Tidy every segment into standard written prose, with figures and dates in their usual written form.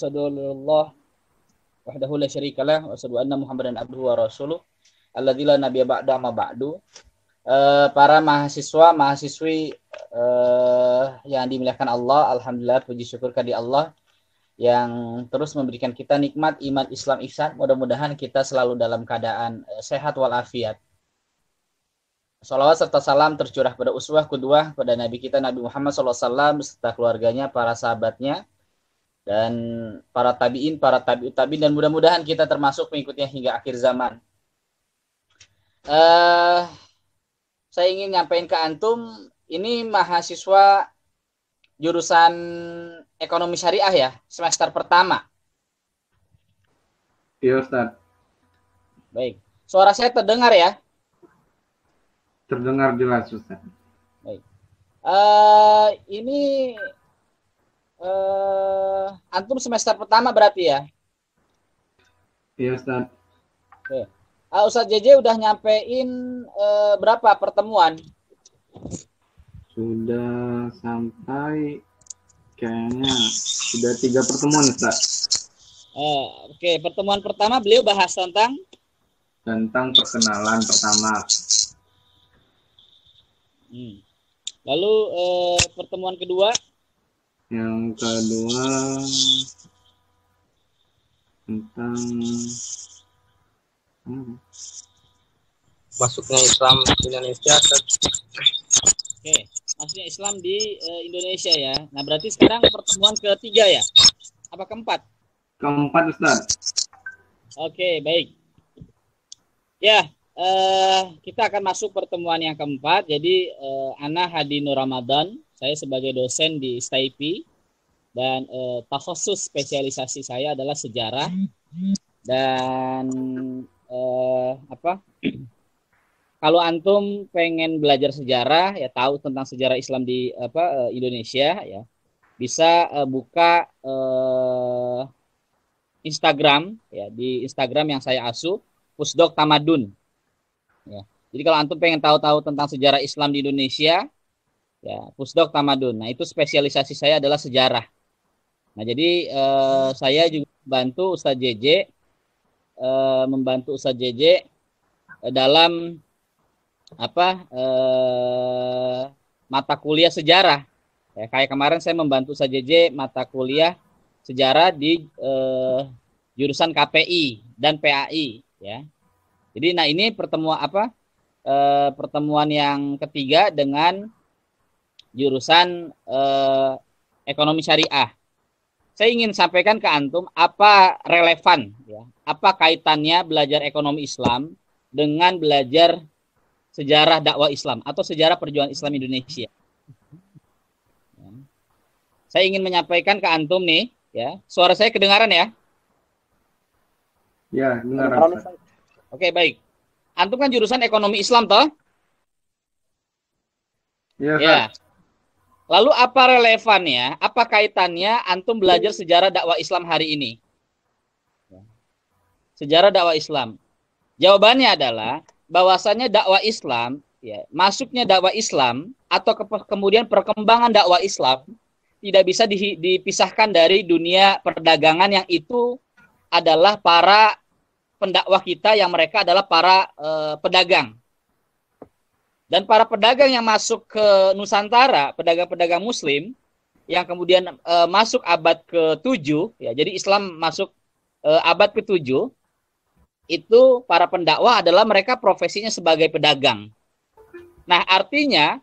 asyhadu an la ilaha wahdahu la syarikalah wa asyhadu anna Muhammadan abduhu wa rasuluh alladzi la nabiyya ba'da ma ba'du. Para mahasiswa, mahasiswi yang dimuliakan Allah, alhamdulillah, puji syukur kehadirat Allah yang terus memberikan kita nikmat iman Islam ihsan. Mudah-mudahan kita selalu dalam keadaan sehat walafiat. Salawat serta salam tercurah pada uswah qudwah pada Nabi kita Nabi Muhammad SAW beserta keluarganya, para sahabatnya, dan para tabi'in, para tabi'ut tabi'in, dan mudah-mudahan kita termasuk pengikutnya hingga akhir zaman. Saya ingin nyampaikan ke antum, ini mahasiswa jurusan ekonomi syariah ya, semester pertama. Iya, Ustaz. Baik. Suara saya terdengar ya? Terdengar jelas, Ustaz. Baik. Ini antum semester pertama berarti ya? Iya, Ustaz. Oke. Ustaz JJ udah nyampein berapa pertemuan? Sudah sampai kayaknya sudah 3 pertemuan, Ustaz. Oke, pertemuan pertama beliau bahas tentang perkenalan pertama. Lalu pertemuan kedua? Yang kedua tentang masuknya Islam di Indonesia. Oke, masuknya Islam di Indonesia ya. Nah, berarti sekarang pertemuan ketiga ya? Apa keempat? Keempat, Ustaz. Oke, baik. Ya, kita akan masuk pertemuan yang keempat. Jadi, Ana Hadi Nur Ramadan, saya sebagai dosen di STIP, dan takhusus spesialisasi saya adalah sejarah. Dan kalau antum pengen belajar sejarah, ya tahu tentang sejarah Islam di Indonesia, ya bisa buka Instagram, ya di Instagram yang saya asuh, Pusdok Tamadun. Ya. Jadi kalau antum pengen tahu-tahu tentang sejarah Islam di Indonesia, ya Pusdok Tamadun. Nah, itu spesialisasi saya adalah sejarah. Nah, jadi saya juga membantu Ustaz JJ dalam mata kuliah sejarah. Ya, kayak kemarin saya membantu Ustaz JJ mata kuliah sejarah di jurusan KPI dan PAI, ya. Jadi nah ini pertemuan yang ketiga dengan jurusan ekonomi syariah. Saya ingin sampaikan ke antum apa relevan, ya, apa kaitannya belajar ekonomi Islam dengan belajar sejarah dakwah Islam atau sejarah perjuangan Islam Indonesia. Ya. Saya ingin menyampaikan ke antum nih, ya, suara saya kedengaran ya? Ya, kedengaran. Oke, baik. Antum kan jurusan ekonomi Islam toh? Iya, ya. Lalu apa relevannya, apa kaitannya antum belajar sejarah dakwah Islam hari ini? Sejarah dakwah Islam. Jawabannya adalah bahwasannya dakwah Islam, ya, masuknya dakwah Islam atau kemudian perkembangan dakwah Islam tidak bisa dipisahkan dari dunia perdagangan yang itu adalah para pendakwah kita yang mereka adalah para pedagang. Dan para pedagang yang masuk ke Nusantara, pedagang-pedagang muslim yang kemudian masuk abad ke-7, ya, jadi Islam masuk abad ke-7, itu para pendakwah adalah mereka profesinya sebagai pedagang. Nah, artinya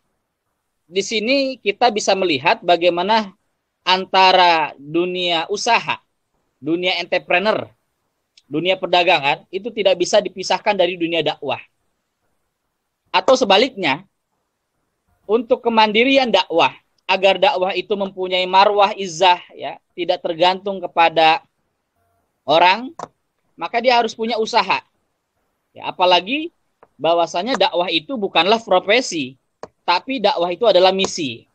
di sini kita bisa melihat bagaimana antara dunia usaha, dunia entrepreneur, dunia perdagangan itu tidak bisa dipisahkan dari dunia dakwah. Atau sebaliknya, untuk kemandirian dakwah, agar dakwah itu mempunyai marwah izzah, ya, tidak tergantung kepada orang, maka dia harus punya usaha. Ya, apalagi bahwasanya dakwah itu bukanlah profesi, tapi dakwah itu adalah misi.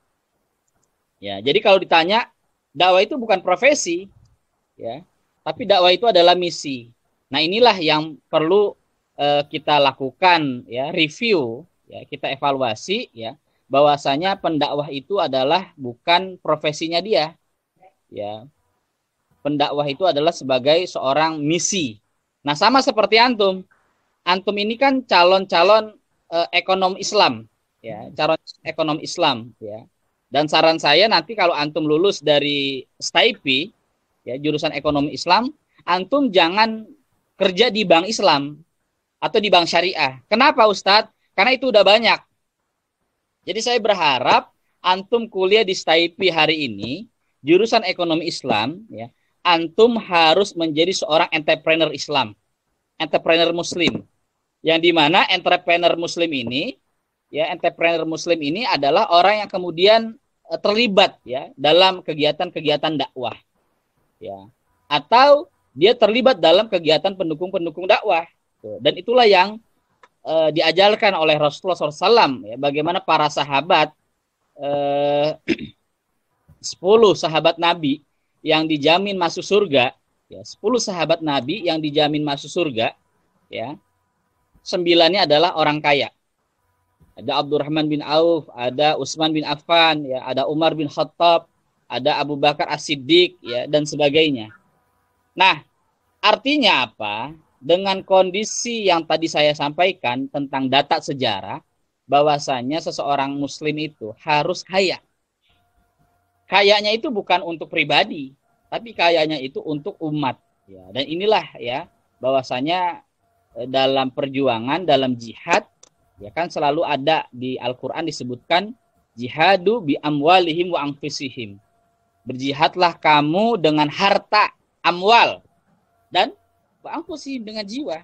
Ya, jadi kalau ditanya, dakwah itu bukan profesi, ya, tapi dakwah itu adalah misi. Nah, inilah yang perlu kita lakukan, ya, review, ya, kita evaluasi, ya, bahwasanya pendakwah itu adalah bukan profesinya dia, ya. pendakwah itu adalah sebagai seorang misi. Nah, sama seperti antum. Antum ini kan calon-calon ekonom Islam, ya, calon ekonom Islam, ya. Dan saran saya nanti kalau antum lulus dari STIP, ya, jurusan ekonomi Islam, antum jangan kerja di bank Islam atau di bank syariah. Kenapa, Ustadz? Karena itu udah banyak. Jadi saya berharap antum kuliah di STIP hari ini, jurusan ekonomi Islam, ya, antum harus menjadi seorang entrepreneur Islam, entrepreneur Muslim. Yang dimana entrepreneur Muslim ini, ya, entrepreneur Muslim ini adalah orang yang kemudian terlibat, ya, dalam kegiatan-kegiatan dakwah, ya, atau dia terlibat dalam kegiatan pendukung-pendukung dakwah. Dan itulah yang diajarkan oleh Rasulullah SAW, ya, bagaimana para sahabat 10 sahabat Nabi yang dijamin masuk surga, ya, 10 sahabat Nabi yang dijamin masuk surga, ya, 9-nya adalah orang kaya. Ada Abdurrahman bin Auf, ada Utsman bin Affan, ya, ada Umar bin Khattab, ada Abu Bakar As-Siddiq, ya, dan sebagainya. Nah, artinya apa? Dengan kondisi yang tadi saya sampaikan tentang data sejarah, bahwasanya seseorang muslim itu harus kaya. Kayanya itu bukan untuk pribadi, tapi kayanya itu untuk umat, ya. Dan inilah, ya, bahwasanya dalam perjuangan, dalam jihad, ya kan, selalu ada di Al-Quran disebutkan jihadu bi amwalihim wa anfusihim. Berjihadlah kamu dengan harta, amwal, dan wa anfusihim, dengan jiwa.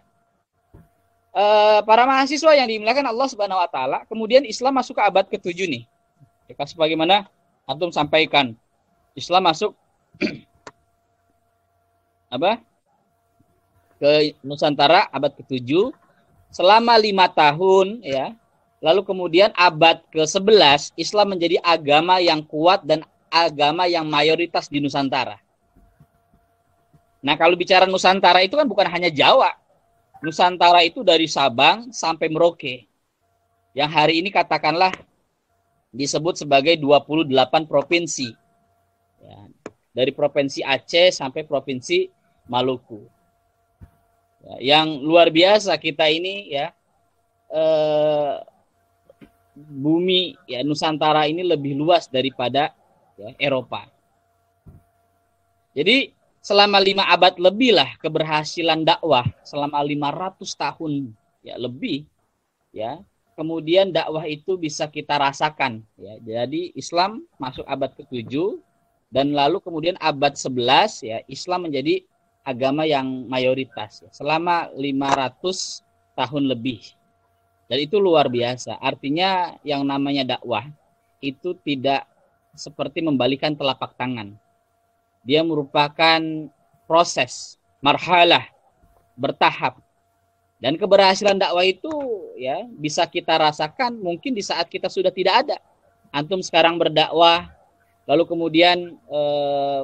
Para mahasiswa yang dimuliakan Allah Subhanahu wa taala, kemudian Islam masuk ke abad ke-7 nih. Ya, sebagaimana antum sampaikan, Islam masuk apa? Ke Nusantara abad ke-7 selama 5 tahun, ya. Lalu kemudian abad ke-11 Islam menjadi agama yang kuat dan agama yang mayoritas di Nusantara. Nah, kalau bicara Nusantara itu kan bukan hanya Jawa. Nusantara itu dari Sabang sampai Merauke. Yang hari ini katakanlah disebut sebagai 28 provinsi. Ya, dari provinsi Aceh sampai provinsi Maluku. Ya, yang luar biasa kita ini, ya, bumi, ya, Nusantara ini lebih luas daripada, ya, Eropa. Jadi selama 5 abad lebih lah keberhasilan dakwah, selama 500 tahun, ya, lebih, ya, kemudian dakwah itu bisa kita rasakan, ya. Jadi Islam masuk abad ke-7 dan lalu kemudian abad 11, ya, Islam menjadi agama yang mayoritas, ya, selama 500 tahun lebih. Dan itu luar biasa. Artinya yang namanya dakwah itu tidak seperti membalikan telapak tangan. Dia merupakan proses, marhalah, bertahap. Dan keberhasilan dakwah itu, ya, bisa kita rasakan mungkin di saat kita sudah tidak ada. Antum sekarang berdakwah, lalu kemudian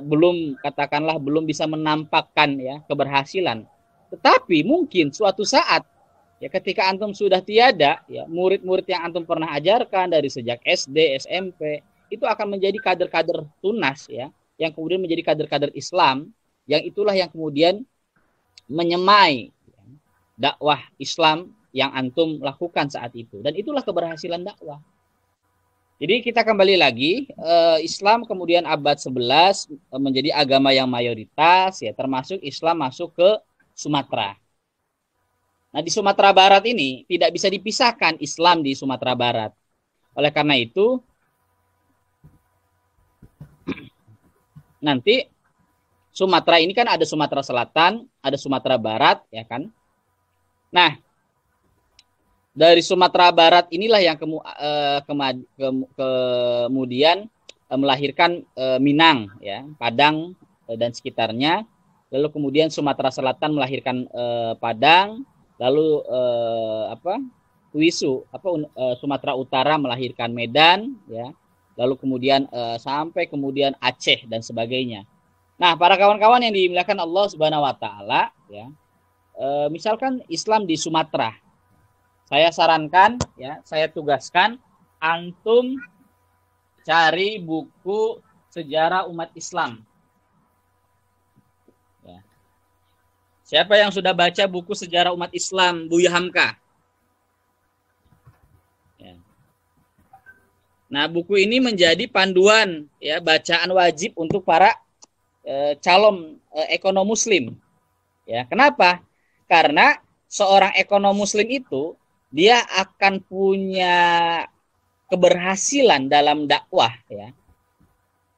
belum bisa menampakkan, ya, keberhasilan. Tetapi mungkin suatu saat, ya, ketika antum sudah tiada, ya, murid-murid yang antum pernah ajarkan dari sejak SD, SMP, itu akan menjadi kader-kader tunas, ya, yang kemudian menjadi kader-kader Islam, yang itulah yang kemudian menyemai, ya, dakwah Islam yang antum lakukan saat itu. Dan itulah keberhasilan dakwah. Jadi kita kembali lagi, Islam kemudian abad 11 menjadi agama yang mayoritas, ya, termasuk Islam masuk ke Sumatera. Nah, di Sumatera Barat ini tidak bisa dipisahkan Islam di Sumatera Barat. Oleh karena itu, nanti Sumatera ini kan ada Sumatera Selatan, ada Sumatera Barat, ya kan? Nah, dari Sumatera Barat inilah yang kemudian melahirkan Minang, ya, Padang dan sekitarnya. Lalu kemudian Sumatera Selatan melahirkan Padang, lalu Wisu, Sumatera Utara melahirkan Medan, ya. Lalu kemudian sampai kemudian Aceh dan sebagainya. Nah, para kawan-kawan yang dimuliakan Allah Subhanahu wa taala, ya. Misalkan Islam di Sumatera. Saya sarankan, ya, saya tugaskan antum cari buku sejarah umat Islam. Siapa yang sudah baca buku sejarah umat Islam Buya Hamka? Ya. Nah, buku ini menjadi panduan ya, bacaan wajib untuk para calon ekonom muslim. Ya, kenapa? Karena seorang ekonom muslim itu dia akan punya keberhasilan dalam dakwah ya.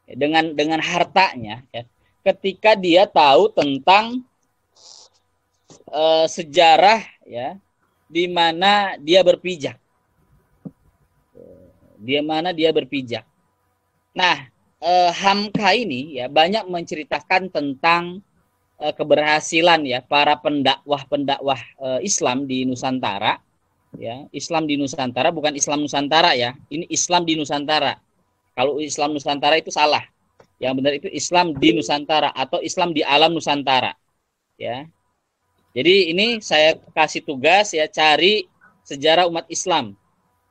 Dengan hartanya ya. Ketika dia tahu tentang sejarah ya, di mana dia berpijak. Di mana dia berpijak. Nah, Hamka ini ya banyak menceritakan tentang keberhasilan ya para pendakwah Islam di Nusantara. Ya, Islam di Nusantara bukan Islam Nusantara ya. Ini Islam di Nusantara. Kalau Islam Nusantara itu salah. Yang benar itu Islam di Nusantara atau Islam di alam Nusantara. Ya. Jadi ini saya kasih tugas ya, cari sejarah umat Islam.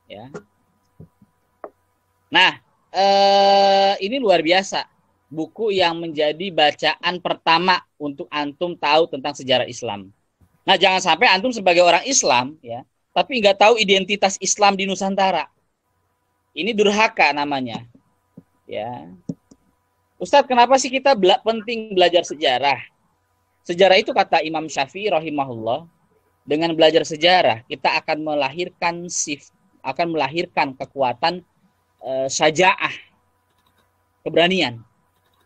Ya. Nah, ini luar biasa. Buku yang menjadi bacaan pertama untuk antum tahu tentang sejarah Islam. Nah, jangan sampai antum sebagai orang Islam, ya, tapi nggak tahu identitas Islam di Nusantara. Ini durhaka namanya. Ya. Ustadz, kenapa sih kita penting belajar sejarah? Sejarah itu kata Imam Syafi'i rahimahullah, dengan belajar sejarah kita akan melahirkan kekuatan syaja'ah, keberanian.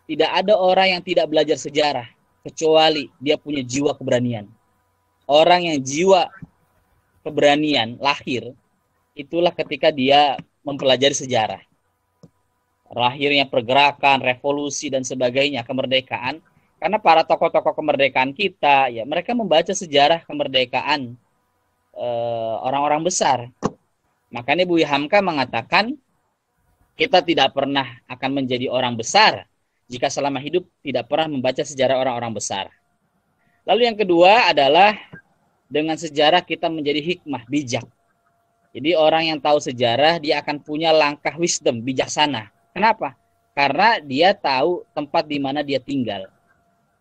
Tidak ada orang yang tidak belajar sejarah kecuali dia punya jiwa keberanian. Orang yang jiwa keberanian lahir itulah ketika dia mempelajari sejarah. Lahirnya pergerakan, revolusi dan sebagainya, kemerdekaan. Karena para tokoh-tokoh kemerdekaan kita, ya mereka membaca sejarah kemerdekaan orang-orang besar. Makanya Buya Hamka mengatakan kita tidak pernah akan menjadi orang besar jika selama hidup tidak pernah membaca sejarah orang-orang besar. Lalu yang kedua adalah dengan sejarah kita menjadi hikmah, bijak. Jadi orang yang tahu sejarah dia akan punya langkah wisdom, bijaksana. Kenapa? Karena dia tahu tempat di mana dia tinggal.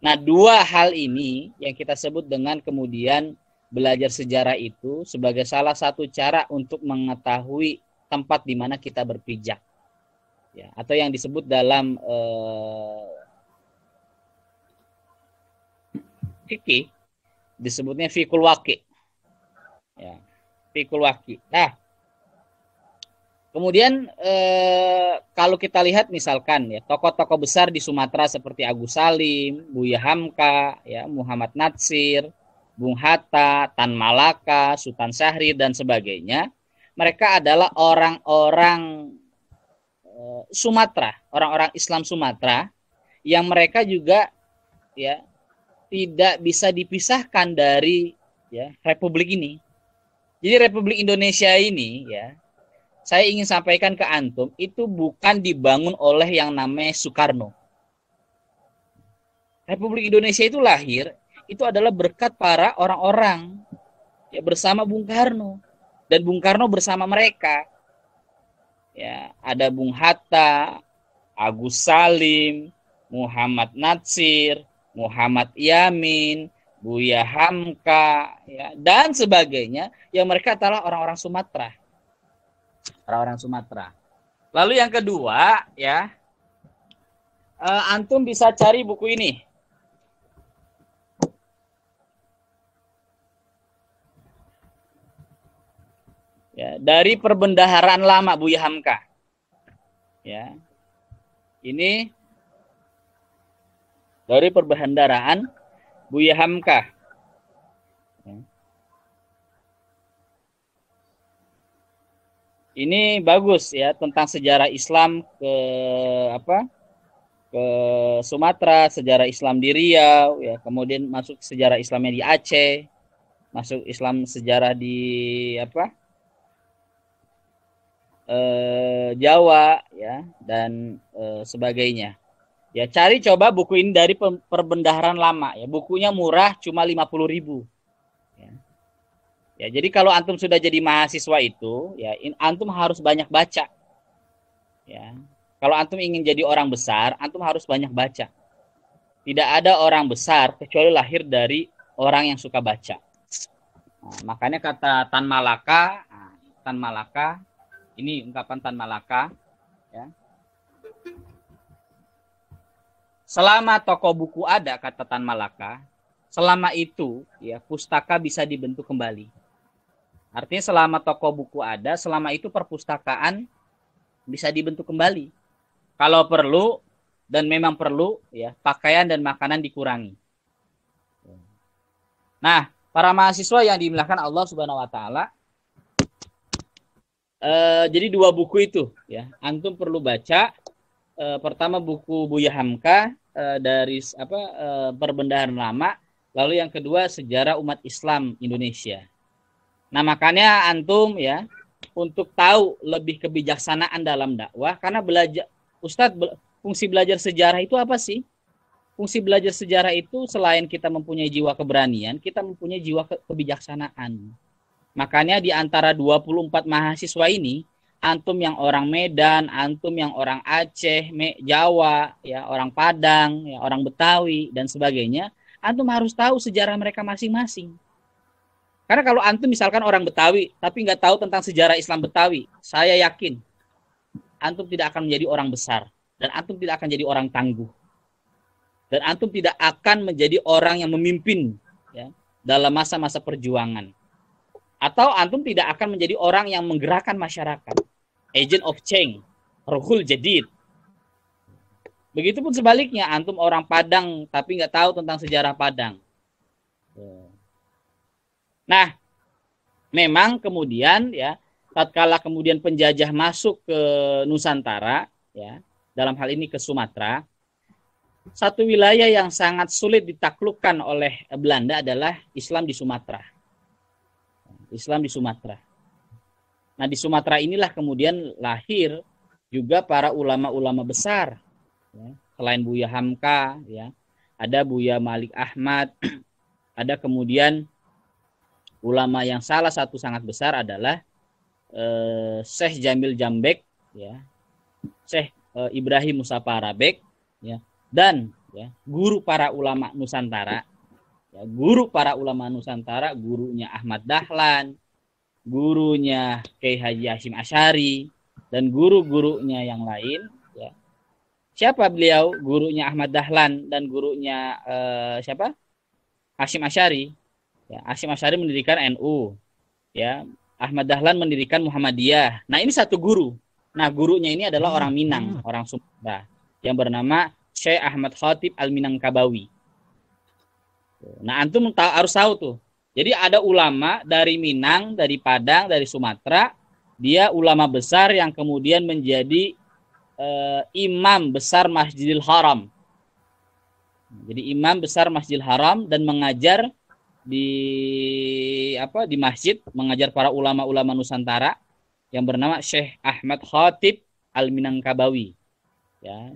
Nah, dua hal ini yang kita sebut dengan kemudian belajar sejarah itu sebagai salah satu cara untuk mengetahui tempat di mana kita berpijak. Ya, atau yang disebut dalam fikih disebutnya fikul waqi. Ya, fikul waqi. Nah, kemudian kalau kita lihat misalkan ya tokoh-tokoh besar di Sumatera seperti Agus Salim, Buya Hamka, ya Muhammad Natsir, Bung Hatta, Tan Malaka, Sultan Syahrir dan sebagainya, mereka adalah orang-orang Sumatera, orang-orang Islam Sumatera yang mereka juga ya tidak bisa dipisahkan dari ya Republik ini. Jadi Republik Indonesia ini ya saya ingin sampaikan ke antum, itu bukan dibangun oleh yang namanya Soekarno. Republik Indonesia itu lahir, itu adalah berkat para orang-orang ya bersama Bung Karno. Dan Bung Karno bersama mereka. Ya, ada Bung Hatta, Agus Salim, Muhammad Natsir, Muhammad Yamin, Buya Hamka, ya, dan sebagainya. Yang mereka adalah orang-orang Sumatera. Orang-orang Sumatera. Lalu yang kedua, ya, antum bisa cari buku ini. Ya, dari Perbendaharaan Lama Buya Hamka. Ya, ini dari Perbendaharaan Buya Hamka. Ya. Ini bagus ya tentang sejarah Islam ke Sumatera, sejarah Islam di Riau, ya kemudian masuk sejarah Islamnya di Aceh, masuk Islam sejarah di Jawa, ya dan sebagainya. Ya cari coba buku ini dari Perbendaharaan Lama, ya bukunya murah cuma 50.000. Ya, jadi kalau antum sudah jadi mahasiswa itu, ya antum harus banyak baca. Ya. Kalau antum ingin jadi orang besar, antum harus banyak baca. Tidak ada orang besar kecuali lahir dari orang yang suka baca. Nah, makanya kata Tan Malaka, ini ungkapan Tan Malaka, ya. Selama toko buku ada, kata Tan Malaka, selama itu ya pustaka bisa dibentuk kembali. Artinya selama toko buku ada, selama itu perpustakaan bisa dibentuk kembali. Kalau perlu dan memang perlu, ya pakaian dan makanan dikurangi. Nah, para mahasiswa yang dimuliakan Allah Subhanahu Wa Taala, jadi 2 buku itu, ya antum perlu baca. Pertama buku Buya Hamka dari Perbendaharaan Lama, lalu yang kedua Sejarah Umat Islam Indonesia. Nah, makanya antum ya untuk tahu lebih kebijaksanaan dalam dakwah, karena belajar Ustadz, fungsi belajar sejarah itu apa sih? Fungsi belajar sejarah itu selain kita mempunyai jiwa keberanian, kita mempunyai jiwa kebijaksanaan. Makanya di antara 24 mahasiswa ini, antum yang orang Medan, antum yang orang Aceh, Jawa, ya orang Padang, ya orang Betawi dan sebagainya, antum harus tahu sejarah mereka masing-masing. Karena kalau antum misalkan orang Betawi tapi nggak tahu tentang sejarah Islam Betawi, saya yakin antum tidak akan menjadi orang besar dan antum tidak akan jadi orang tangguh. Dan antum tidak akan menjadi orang yang memimpin ya dalam masa-masa perjuangan. Atau antum tidak akan menjadi orang yang menggerakkan masyarakat. Agent of change, ruhul jadid. Begitupun sebaliknya, antum orang Padang tapi nggak tahu tentang sejarah Padang. Nah, memang kemudian ya, tatkala kemudian penjajah masuk ke Nusantara, ya, dalam hal ini ke Sumatera, satu wilayah yang sangat sulit ditaklukkan oleh Belanda adalah Islam di Sumatera. Islam di Sumatera. Nah, di Sumatera inilah kemudian lahir juga para ulama-ulama besar. Ya. Selain Buya Hamka, ya, ada Buya Malik Ahmad, ada kemudian ulama yang salah satu sangat besar adalah Syekh Jamil Jambek, ya, Syekh Ibrahim Musa Parabek, ya, dan ya, guru para ulama Nusantara. Ya, guru para ulama Nusantara, gurunya Ahmad Dahlan, gurunya Kiai Haji Hashim Asy'ari, dan guru-gurunya yang lain. Ya. Siapa beliau? Gurunya Ahmad Dahlan dan gurunya siapa? Hashim Asy'ari. Ya, Hashim Asy'ari mendirikan NU. Ya, Ahmad Dahlan mendirikan Muhammadiyah. Nah, ini satu guru. Nah, gurunya ini adalah orang Minang, orang Sumatera, yang bernama Syekh Ahmad Khatib Al-Minangkabawi. Nah, antum harus tahu tuh. Jadi ada ulama dari Minang, dari Padang, dari Sumatera, dia ulama besar yang kemudian menjadi imam besar Masjidil Haram. Jadi imam besar Masjidil Haram dan mengajar di masjid, mengajar para ulama-ulama Nusantara yang bernama Syekh Ahmad Khatib Al-Minangkabawi. Ya.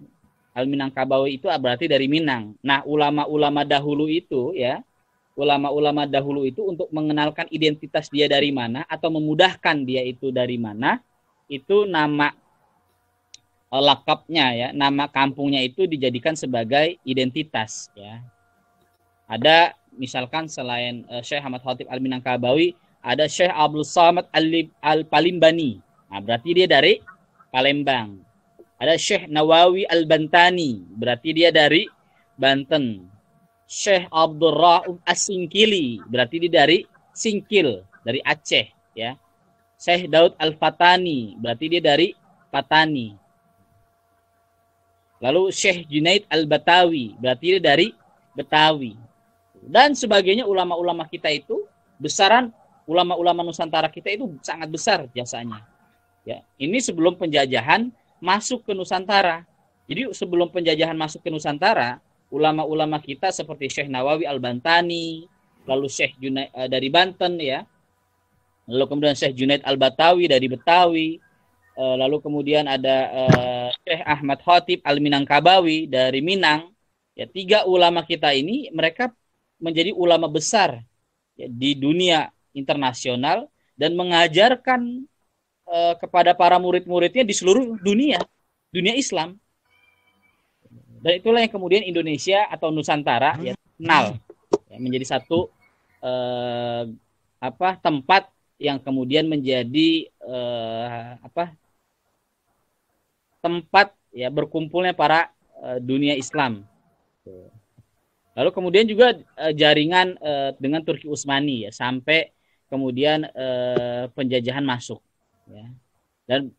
Al-Minangkabawi itu berarti dari Minang. Nah, ulama-ulama dahulu itu ya, ulama-ulama dahulu itu untuk mengenalkan identitas dia dari mana atau memudahkan dia itu dari mana, itu nama lakapnya ya, nama kampungnya itu dijadikan sebagai identitas ya. Ada misalkan selain Syekh Ahmad Khatib Al-Minangkabawi, ada Syekh Abdul Samad Al-Palimbani. Nah, berarti dia dari Palembang. Ada Syekh Nawawi Al-Bantani, berarti dia dari Banten. Syekh Abdul Rauf As-Singkili, berarti dia dari Singkil, dari Aceh, ya. Syekh Daud Al-Fatani, berarti dia dari Patani. Lalu Syekh Junaid Al-Batawi, berarti dia dari Betawi. Dan sebagainya, ulama-ulama kita itu besaran, ulama-ulama Nusantara kita itu sangat besar jasanya. Ya, ini sebelum penjajahan masuk ke Nusantara. Jadi sebelum penjajahan masuk ke Nusantara, ulama-ulama kita seperti Syekh Nawawi Al-Bantani, lalu Syekh Junaid dari Banten ya. Lalu kemudian Syekh Junaid Al-Batawi dari Betawi. Lalu kemudian ada Syekh Ahmad Khatib Al-Minangkabawi dari Minang. Ya, 3 ulama kita ini mereka menjadi ulama besar ya, di dunia internasional dan mengajarkan kepada para murid-muridnya di seluruh dunia Islam. Dan itulah yang kemudian Indonesia atau Nusantara ya kenal. Ya. menjadi satu tempat yang kemudian menjadi tempat ya berkumpulnya para dunia Islam. Lalu kemudian juga jaringan dengan Turki Utsmani ya sampai kemudian penjajahan masuk. Ya. Dan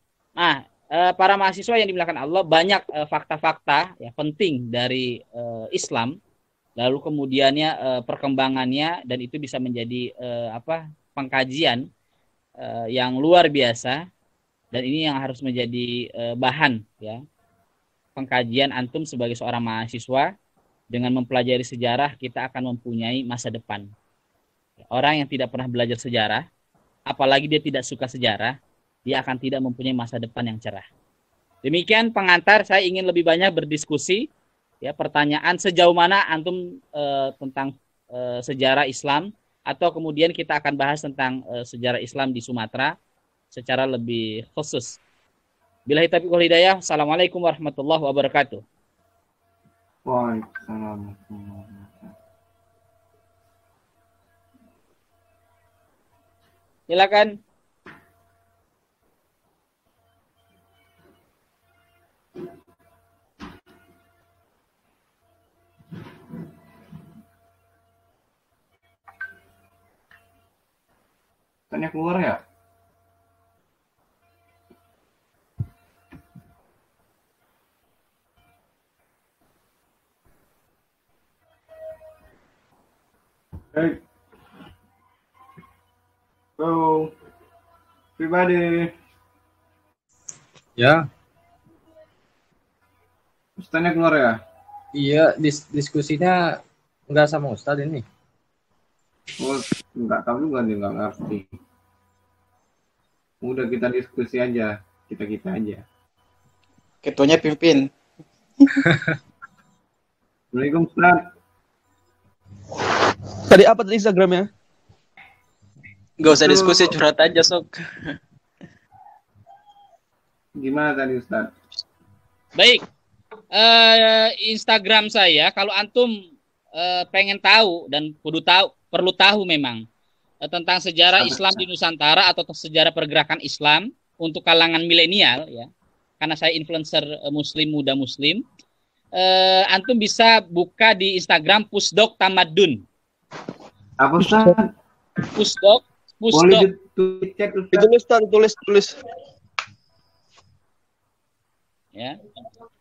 para mahasiswa yang dimuliakan Allah banyak fakta-fakta ya penting dari Islam. Lalu kemudiannya perkembangannya dan itu bisa menjadi pengkajian yang luar biasa dan ini yang harus menjadi bahan ya pengkajian antum sebagai seorang mahasiswa. Dengan mempelajari sejarah kita akan mempunyai masa depan. Orang yang tidak pernah belajar sejarah, apalagi dia tidak suka sejarah, dia akan tidak mempunyai masa depan yang cerah. Demikian pengantar, saya ingin lebih banyak berdiskusi ya pertanyaan sejauh mana antum tentang sejarah Islam atau kemudian kita akan bahas tentang sejarah Islam di Sumatera secara lebih khusus. Billahi taufiq wal hidayah. Assalamualaikum warahmatullahi wabarakatuh. Waalaikumsalam. Silakan. Tanya keluar ya? Hey. Go. Everybody. Ya, Ustaznya keluar ya? iya diskusinya nggak sama Ustadz ini. Oh, nggak tahu juga nih, nggak ngerti. Udah kita diskusi aja, kita aja. Ketuanya pimpin. Assalamualaikum Ustaz. Tadi apa tadi Instagramnya? Gak usah diskusi, curhat aja sok. Gimana tadi Ustaz? Baik. Instagram saya kalau antum pengen tahu dan perlu tahu memang tentang sejarah Islam di Nusantara atau sejarah pergerakan Islam untuk kalangan milenial ya. Karena saya influencer muslim muda muslim. Antum bisa buka di Instagram Pusdok Tamadun. Apa Ustaz? Pusdok. Boleh ditulis chat Ustaz? Tulis. Ya.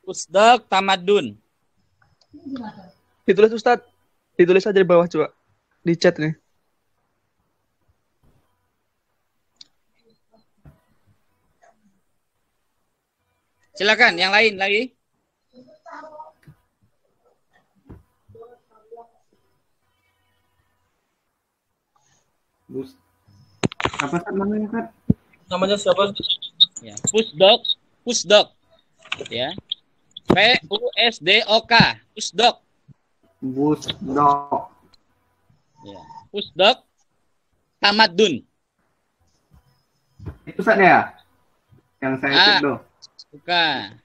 Pusdok Tamadun. Ditulis Ustaz. Ditulis aja di bawah coba. Di chat nih. Silakan, yang lain lagi. Bus. Apa Ustaz namanya Ustaz? Namanya siapa? Ya, Pusdok. Ya. PUSDOK, Pusdok. Busdok. Ya. Pusdok Tamadun. Itu Ustaz ya? Yang saya cek tuh. Bukan.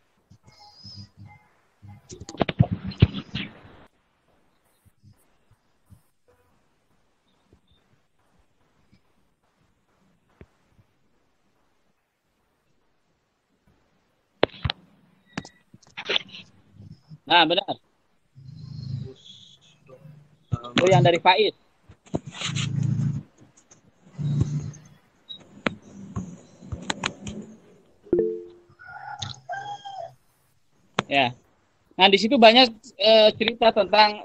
Nah, benar. Itu yang dari Faiz. Ya. Nah, di situ banyak cerita tentang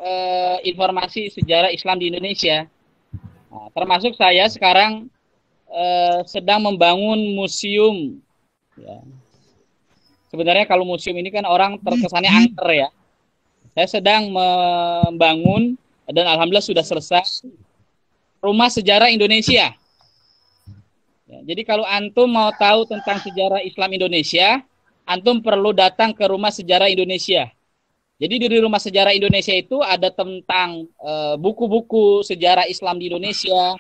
informasi sejarah Islam di Indonesia. Nah, termasuk saya sekarang sedang membangun museum. Ya. Sebenarnya kalau museum ini kan orang terkesannya angker ya. Saya sedang membangun dan alhamdulillah sudah selesai Rumah Sejarah Indonesia. Ya, jadi kalau antum mau tahu tentang sejarah Islam Indonesia, antum perlu datang ke Rumah Sejarah Indonesia. Jadi di Rumah Sejarah Indonesia itu ada tentang buku-buku sejarah Islam di Indonesia,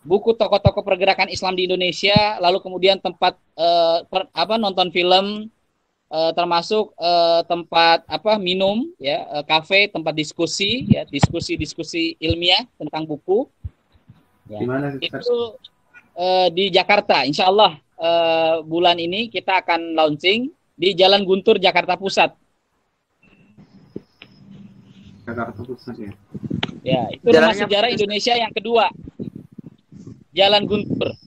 buku tokoh-tokoh pergerakan Islam di Indonesia, lalu kemudian tempat nonton film, termasuk tempat minum ya, kafe, tempat diskusi ya, diskusi ilmiah tentang buku ya. Di mana Ustaz? Itu di Jakarta. Insya Allah bulan ini kita akan launching di Jalan Guntur Jakarta Pusat. Jakarta Pusat ya. Ya, itu Rumah Jalannya Sejarah Indonesia yang kedua. Jalan Guntur.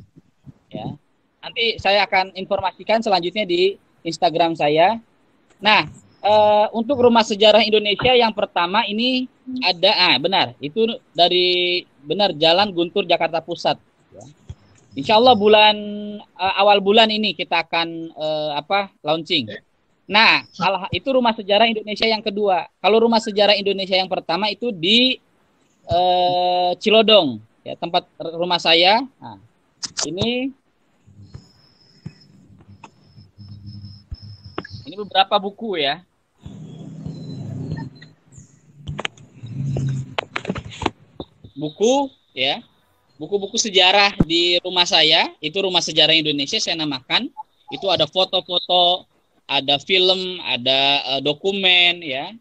Ya. Nanti saya akan informasikan selanjutnya di Instagram saya. Nah, untuk Rumah Sejarah Indonesia yang pertama ini ada, benar, itu dari Jalan Guntur Jakarta Pusat. Ya. Insya Allah awal bulan ini kita akan launching. Nah, itu Rumah Sejarah Indonesia yang kedua. Kalau Rumah Sejarah Indonesia yang pertama itu di Cilodong, ya, tempat rumah saya. Nah, ini beberapa buku ya. Buku ya. Buku-buku sejarah di rumah saya, itu Rumah Sejarah Indonesia saya namakan. Itu ada foto-foto, ada film, ada dokumen ya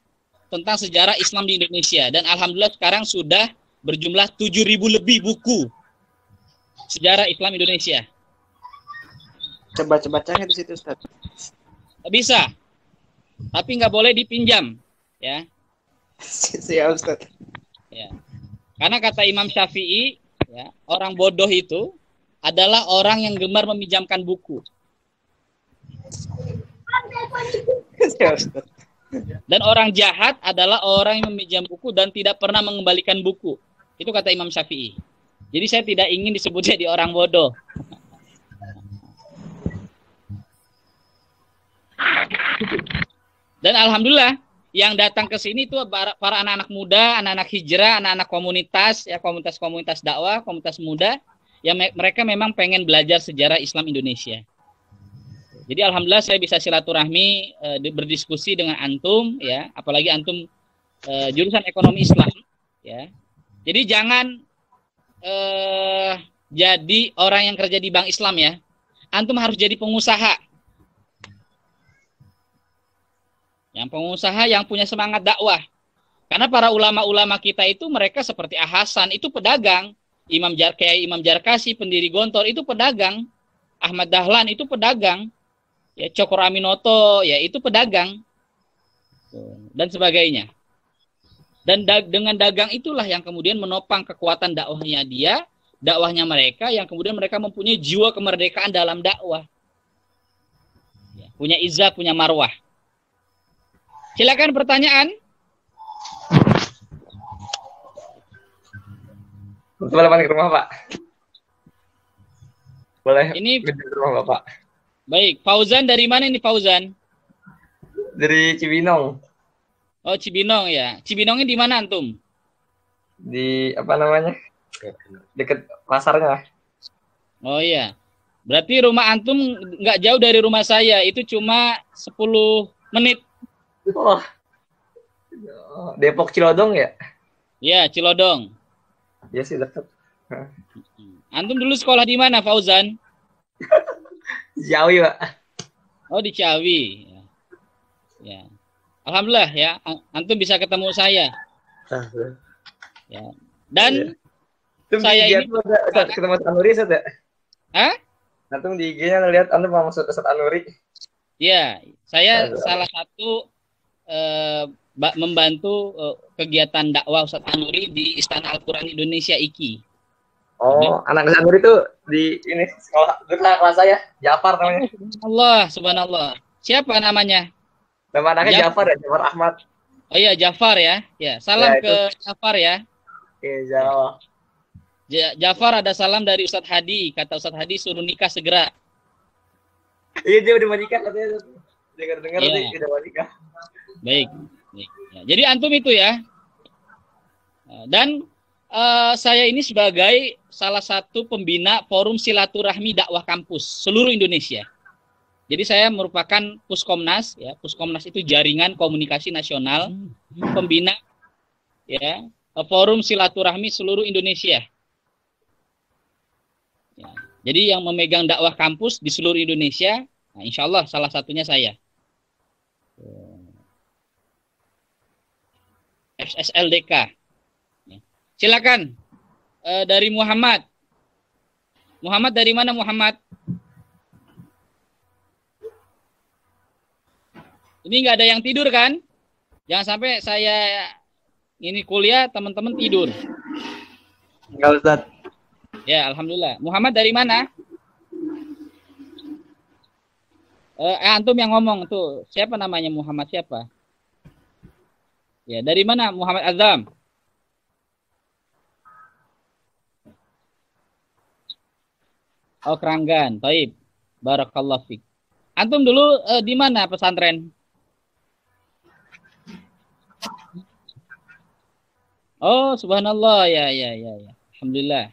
tentang sejarah Islam di Indonesia, dan alhamdulillah sekarang sudah berjumlah 7.000 lebih buku sejarah Islam Indonesia. Coba cari di situ, Ustaz. Bisa, tapi nggak boleh dipinjam ya. Siap, Ustaz. Ya. Karena kata Imam Syafi'i ya, orang bodoh itu adalah orang yang gemar meminjamkan buku. Siap, Ustaz. Dan orang jahat adalah orang yang meminjam buku dan tidak pernah mengembalikan buku. Itu kata Imam Syafi'i. Jadi saya tidak ingin disebut jadi orang bodoh. Dan alhamdulillah yang datang ke sini itu para anak-anak muda, anak-anak hijrah, anak-anak komunitas, ya, komunitas dakwah, komunitas muda yang mereka memang pengen belajar sejarah Islam Indonesia. Jadi alhamdulillah saya bisa silaturahmi, berdiskusi dengan antum ya, apalagi antum jurusan ekonomi Islam ya. Jadi jangan jadi orang yang kerja di bank Islam ya. Antum harus jadi pengusaha. Yang pengusaha yang punya semangat dakwah. Karena para ulama-ulama kita itu mereka seperti Hasan itu pedagang, Kiai Imam Jarkasi pendiri Gontor itu pedagang, Ahmad Dahlan itu pedagang. Ya, Cokro Aminoto, ya itu pedagang dan sebagainya. Dan dengan dagang itulah yang kemudian menopang kekuatan dakwahnya mereka, yang kemudian mereka mempunyai jiwa kemerdekaan dalam dakwah. Ya, punya izzah, punya marwah. Silakan pertanyaan. Boleh balik ke rumah, Pak? Boleh. Ini ke rumah, Bapak. Baik, Fauzan dari mana ini Fauzan? Dari Cibinong. Oh, Cibinong ya. Cibinongnya di mana antum? Di apa namanya? Dekat pasarnya. Oh iya. Berarti rumah antum nggak jauh dari rumah saya. Itu cuma 10 menit. Oh. Depok Cilodong ya? Ya, Cilodong. Ya sih dekat. Antum dulu sekolah di mana, Fauzan? Ciawi, Pak. Oh, di Ciawi. Ya. Alhamdulillah ya, antum bisa ketemu saya. Ya. Dan saya ini ketemu Anuri, Ustaz ya? Hah? Antum di IG-nya ngelihat antum mau masuk Ustaz Anuri. Ya, saya salah satu membantu kegiatan dakwah Ustaz Anuri di Istana Al-Quran Indonesia IKI. Oh, anak Ustaz Anuri itu di ini sekolah kelas saya, Jafar namanya. Subhanallah. Siapa namanya? Nama anaknya Jafar ya, Jafar Ahmad. Oh iya, Jafar ya. Ya, salam ke Jafar ya. Oke, Jawa. Jafar ada salam dari Ustadz Hadi. Kata Ustadz Hadi suruh nikah segera. Iya, dia udah mau nikah katanya. Dengar-dengar nih udah mau nikah. Baik. Ya, jadi antum itu ya. Dan saya ini sebagai salah satu pembina forum silaturahmi dakwah kampus seluruh Indonesia. Jadi saya merupakan Puskomnas, ya. Puskomnas itu jaringan komunikasi nasional, pembina, ya, forum silaturahmi seluruh Indonesia. Ya. Jadi yang memegang dakwah kampus di seluruh Indonesia, nah, insya Allah salah satunya saya. FSLDK. Ya. Silakan dari Muhammad. Muhammad dari mana Muhammad? Ini nggak ada yang tidur kan? Jangan sampai saya ini kuliah teman-teman tidur. Enggak, Ustaz. Ya, alhamdulillah. Muhammad dari mana? Antum yang ngomong tuh. Siapa namanya Muhammad siapa? Ya, dari mana Muhammad Azam? Oh, Keranggan. Taib. Barakallahu fiik. Antum dulu di mana pesantren? Oh, subhanallah. Ya. Alhamdulillah.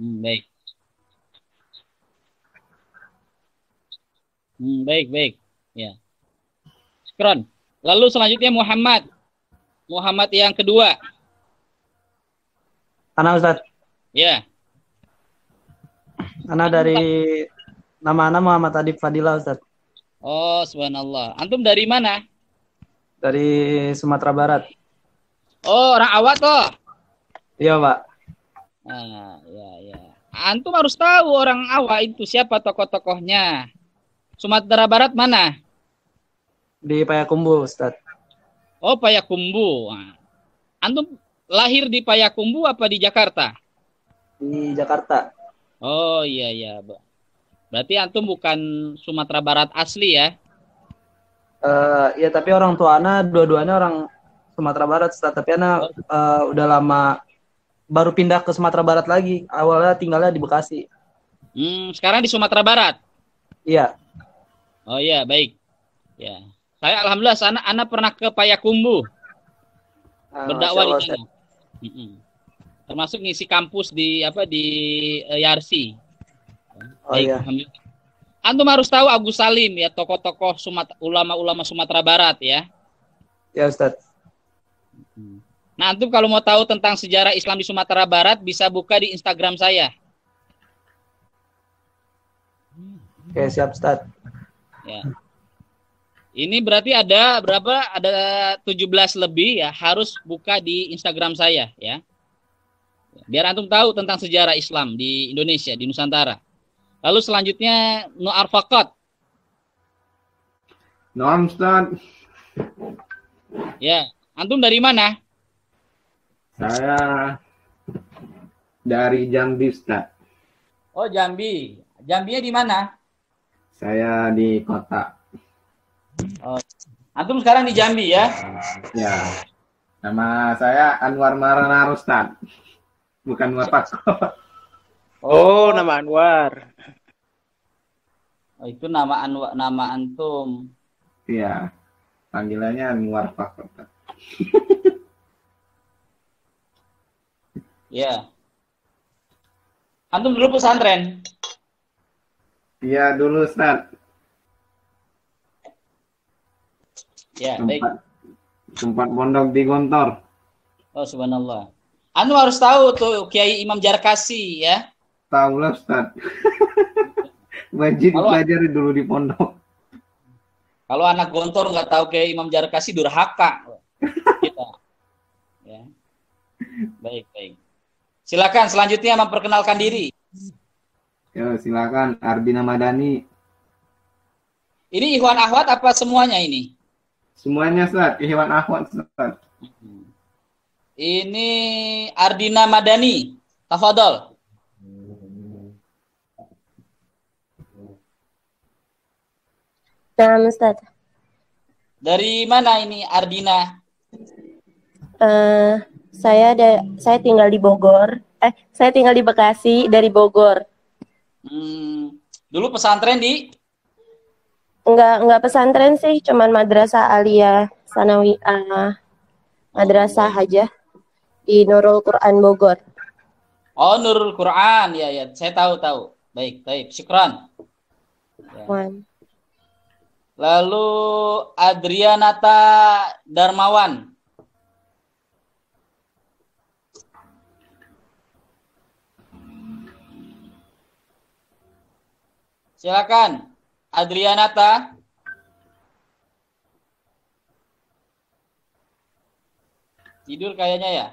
Baik. Baik. Ya. Syukron. Lalu selanjutnya Muhammad. Muhammad yang kedua. Ana Ustaz. Ya. Ana dari nama Ana Muhammad Adib Fadila Ustaz. Oh, subhanallah. Antum dari mana? Dari Sumatera Barat. Oh, orang Awak toh. Iya, Pak. Nah, ya. Antum harus tahu orang Awak itu siapa tokoh-tokohnya. Sumatera Barat mana? Di Payakumbuh, Ustaz. Oh, Payakumbuh. Nah, antum lahir di Payakumbuh apa di Jakarta? Di Jakarta. Oh, iya. Berarti antum bukan Sumatera Barat asli ya? Ya, tapi orang tua Ana dua-duanya orang Sumatera Barat, Ustaz. Tapi Ana udah lama baru pindah ke Sumatera Barat lagi. Awalnya tinggalnya di Bekasi. Sekarang di Sumatera Barat? Iya. Oh iya, baik. Ya. Saya alhamdulillah Ana pernah ke Payakumbuh. Berdakwah di sana. Termasuk ngisi kampus di Yarsi. Oh baik, iya. alhamdulillah. Antum harus tahu Agus Salim ya, tokoh-tokoh ulama-ulama Sumatera Barat ya. Ya, Ustaz. Nah, antum kalau mau tahu tentang sejarah Islam di Sumatera Barat bisa buka di Instagram saya. Oke, siap, Ustaz. Ya. Ini berarti ada berapa? Ada 17 lebih ya, harus buka di Instagram saya ya. Biar antum tahu tentang sejarah Islam di Indonesia, di Nusantara. Lalu selanjutnya Nu'ar Faqat. Naam, Ustaz. Ya, antum dari mana? Saya dari Jambi, Ustaz. Oh, Jambi. Jambinya di mana? Saya di kota. Oh. Antum sekarang di Jambi ya? Ya. Nama saya Anwar Marana Ustaz. Bukan Anwar Fakot. Oh, nama Anwar. Oh, itu nama antum. Iya. Panggilannya Anwar Fakot. Ya. Antum dulu pesantren? Iya, dulu Ustaz. Ya, baik. Tempat pondok di Gontor. Oh, subhanallah. Antum harus tahu tuh Kiai Imam Jarkasi ya. Tahu lah Ustaz. Wajib pelajari dulu di pondok. Kalau anak Gontor nggak tahu Kiai Imam Jarkasi durhaka kita. Ya. Baik. Silakan selanjutnya memperkenalkan diri. Ya, silakan Ardina Madani. Ini Ikhwan Akhwat apa semuanya ini? Semuanya Ustaz, Ikhwan Akhwat Ustaz. Ini Ardina Madani. Tafadhol. Nah, Ustaz. Dari mana ini Ardina? Saya tinggal di Bogor. Saya tinggal di Bekasi dari Bogor. Dulu pesantren di? Enggak pesantren sih, cuman madrasah aliyah sanawiyah, madrasah aja di Nurul Quran Bogor. Oh, Nurul Quran, ya, saya tahu. Baik, syukran. Ya. Lalu Adrianata Darmawan. Silakan, Adrianata. Tidur kayaknya ya.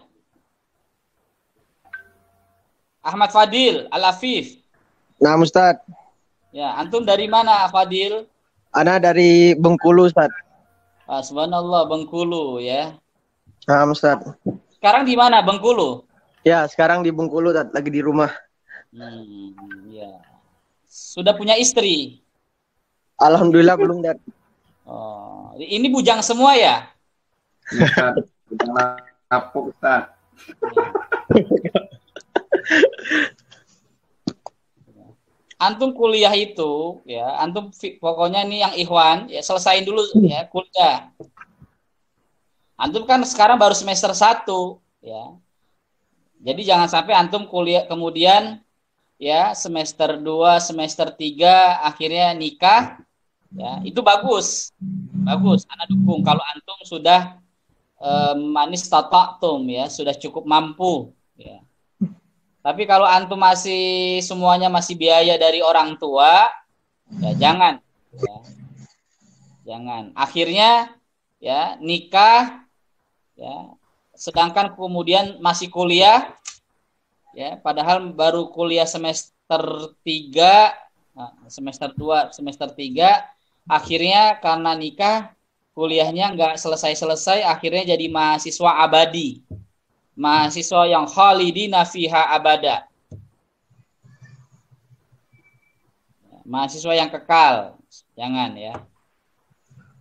Ahmad Fadil Al-Afif. Nah, Ustaz. Ya, antum dari mana, Fadil? Ana dari Bengkulu, Ustaz. Ah, subhanallah, Bengkulu ya. Nah, Ustaz. Sekarang di mana, Bengkulu? Ya, sekarang di Bengkulu, Ustaz. Lagi di rumah. Ya. Sudah punya istri? Alhamdulillah belum, Ustaz. Oh, ini bujang semua ya? Ustaz, udah lapuk, Ustaz. Antum kuliah itu ya, antum pokoknya nih yang Ikhwan ya selesain dulu ya kuliah. Antum kan sekarang baru semester 1 ya. Jadi jangan sampai antum kuliah kemudian ya semester 2, semester 3 akhirnya nikah ya. Itu bagus. Bagus, ana dukung kalau antum sudah manis tatatum ya, sudah cukup mampu ya. Tapi kalau antum masih semuanya masih biaya dari orang tua, ya jangan. Ya. Jangan. Akhirnya ya nikah ya, sedangkan kemudian masih kuliah ya, padahal baru kuliah semester 3, semester 2, semester 3, akhirnya karena nikah kuliahnya nggak selesai-selesai, akhirnya jadi mahasiswa abadi. Mahasiswa yang khalidina fiha abada. Mahasiswa yang kekal. Jangan ya.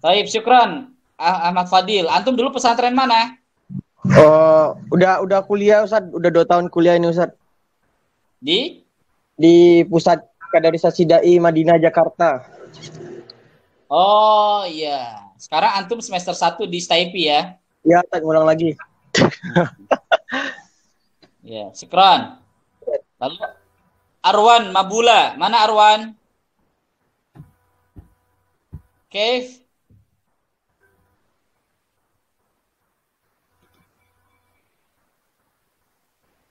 Taib, syukran Ahmad Fadil. Antum dulu pesantren mana? Oh, udah kuliah, Ustaz. Udah 2 tahun kuliah ini, Ustaz. Di Pusat Kaderisasi Dai Madinah Jakarta. Oh iya. Sekarang antum semester 1 di STIP ya? Ya, Ustaz, ngulang lagi. Ya, syukran. Lalu Arwan Mabula, mana Arwan? Keif?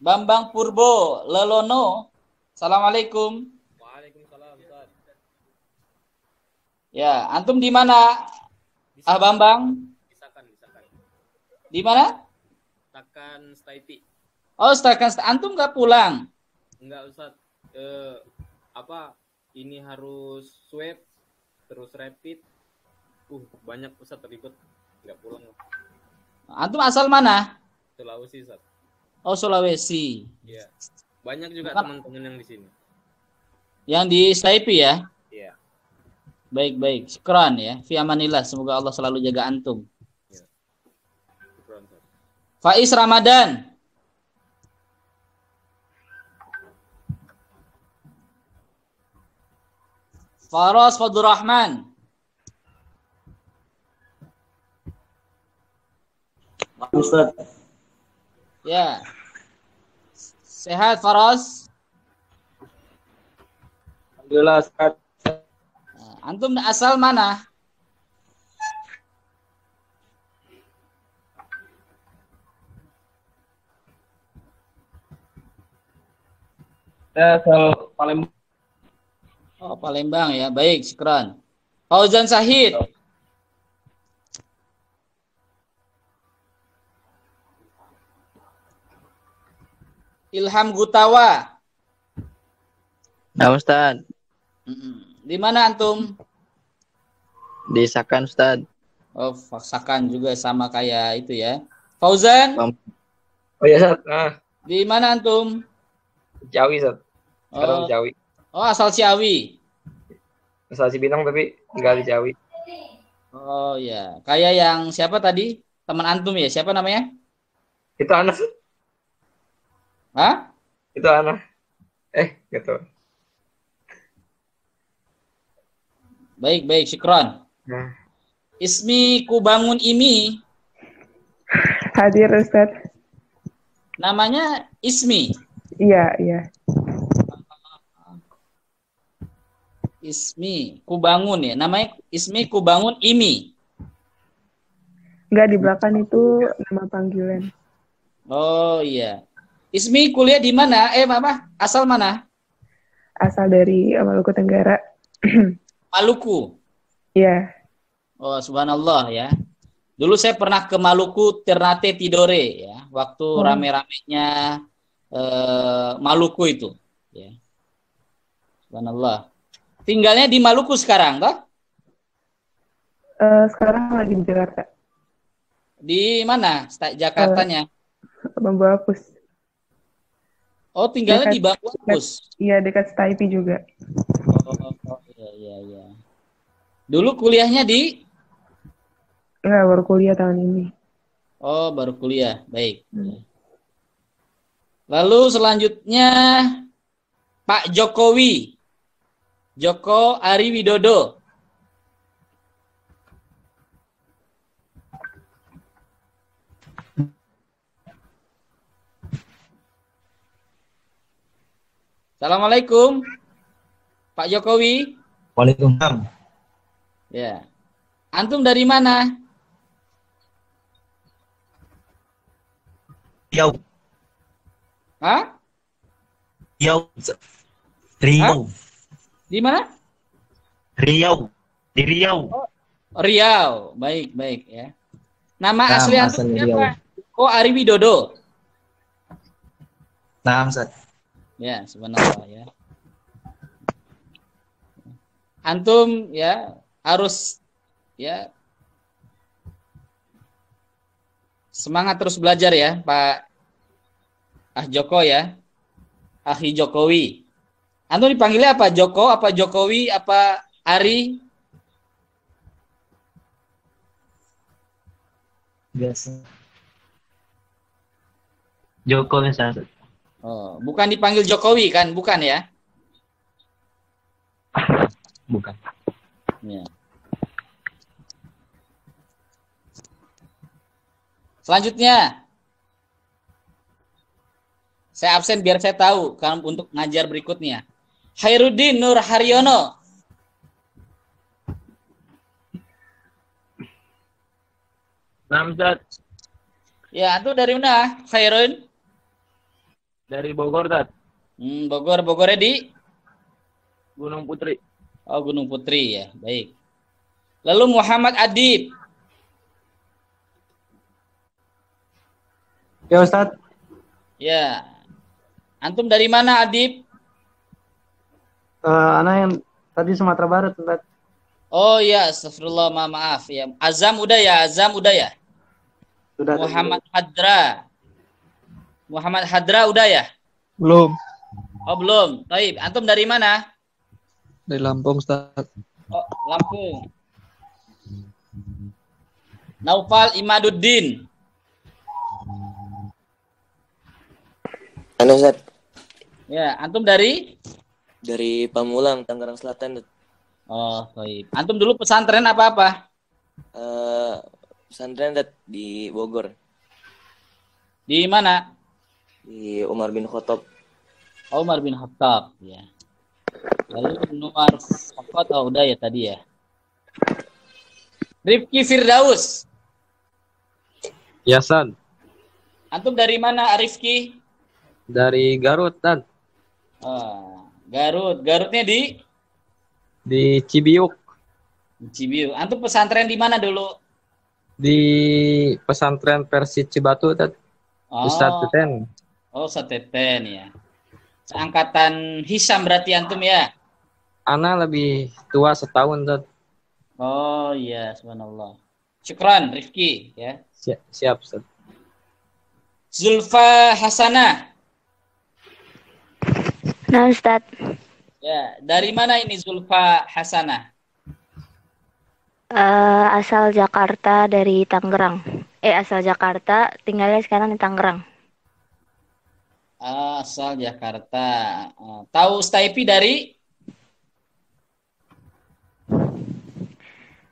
Bambang Purbo Lelono. Assalamualaikum. Waalaikumsalam, Ustaz. Ya, antum di mana? Ah Bambang? Misalkan. Di mana? Takan Staipi. Oh, Stakan, antum nggak pulang? Enggak, Ustaz. Ini harus swab, terus rapid. Banyak, Ustaz, ribet. Enggak pulang. Antum asal mana? Sulawesi, Ustaz. Oh, Sulawesi. Iya. Banyak juga Bukan. teman-teman yang di sini. Yang di Staipi ya? Iya. Baik. Syukran ya. Fi amanillah. Semoga Allah selalu jaga antum. Syukran, Ustaz. Faiz Ramadan. Faras Fadlur Rahman. Ustaz. Ya. Sehat Faras? Alhamdulillah, Ustaz. Antum asal mana? Saya asal Palembang. Oh, Palembang ya. Baik, syukran. Fauzan Sahid. Ilham Gutawa. Nah, Ustaz. Di mana antum? Di Sakan, Ustaz. Oh, Sakan juga sama kayak itu ya. Fauzan? Oh iya, Ustaz. Nah, Di mana antum? Ciawi, Ustaz. Sekarang Oh, di Ciawi. asal Ciawi. Asal Cibinong tapi tinggal di Ciawi. Oh ya, kayak yang siapa tadi? Teman antum ya? Siapa namanya? Itu Anas. Hah? Itu Anas. Gitu. Baik, syukron. Nah. Ismi Kubangun Imi. Hadir, Ustaz. Namanya Ismi. Iya. Ismi Kubangun ya. Namanya Ismi Kubangun Imi. Enggak, di belakang itu nama panggilan. Oh iya. Ismi kuliah di mana? Asal mana? Asal dari Maluku Tenggara. Maluku. Iya. Oh, subhanallah ya. Dulu saya pernah ke Maluku, Ternate Tidore ya, waktu rame-ramenya Maluku itu. Ya. Subhanallah. Tinggalnya di Maluku sekarang, toh? Sekarang lagi di Jakarta. Di mana? Jakartanya? Bambu Apus. Oh, tinggalnya di Bambu Apus. Iya, dekat Staipi juga. Oh, iya. Dulu kuliahnya di? Enggak, baru kuliah tahun ini. Oh, baru kuliah. Baik. Lalu selanjutnya Pak Jokowi. Joko Ari Widodo. Assalamualaikum, Pak Jokowi. Waalaikumsalam. Ya. Antum dari mana? Riau. Hah? Riau. Riau. Di mana? Riau. Di Riau. Oh, Riau. Baik ya. Nama Nah, asli antum asal siapa? Oh, Ari Widodo. Nah, Ustaz. Ya, subhanallah ya. Antum ya harus ya semangat terus belajar ya, Pak Joko ya. Akhi Jokowi. Antum dipanggilnya apa? Joko, apa Jokowi, apa Ari? Biasa. Joko Ustaz. Oh, bukan dipanggil Jokowi kan? Bukan ya? Bukan. Ya. Selanjutnya, saya absen biar saya tahu kan untuk ngajar berikutnya. Khairuddin Nur Haryono. Namzat Ya, itu dari mana? Khairun? dari Bogor, Tat. Bogornya di Gunung Putri. Oh, Gunung Putri ya. Baik. Lalu Muhammad Adib. Ya, Ustaz. Ya. Antum dari mana, Adib? Anak yang tadi Sumatera Barat, Ustaz. Oh ya, astagfirullah, maaf ya. Azam udah ya. Sudah. Muhammad Hadra. Muhammad Hadra udah ya? Belum. Oh, belum. Taib. Antum dari mana? Dari Lampung, Ustaz. Oh, Lampung. Naufal Imaduddin. Halo Ustaz, Ya, antum dari? dari Pamulang, Tangerang Selatan. Oh, baik. Antum dulu pesantren apa-apa? Pesantren di Bogor, Di mana? di Umar bin Khattab. Umar bin Khattab, ya. Lalu Umar Khattab, oh, udah ya tadi ya. Rifki Firdaus. Yasan Antum dari mana, Rifki? dari Garut, Tat. Oh, Garut. Garutnya di? Di Cibiuk. Cibiu. Antum pesantren di mana dulu? Di pesantren Persi Cibatu, Tat. Oh. Ustadz Teten. Oh, Sateten ya. Seangkatan Hisam berarti antum ya? Ana lebih tua setahun, Tat. Oh iya, subhanallah. Syukran, Rifki ya. Siap, Ustaz. Zulfa Hasanah. Nah, Ustaz. Ya, dari mana ini Zulfa Hasanah? Asal Jakarta dari Tangerang. Asal Jakarta, tinggalnya sekarang di Tangerang. Asal Jakarta. Tahu Staipi dari?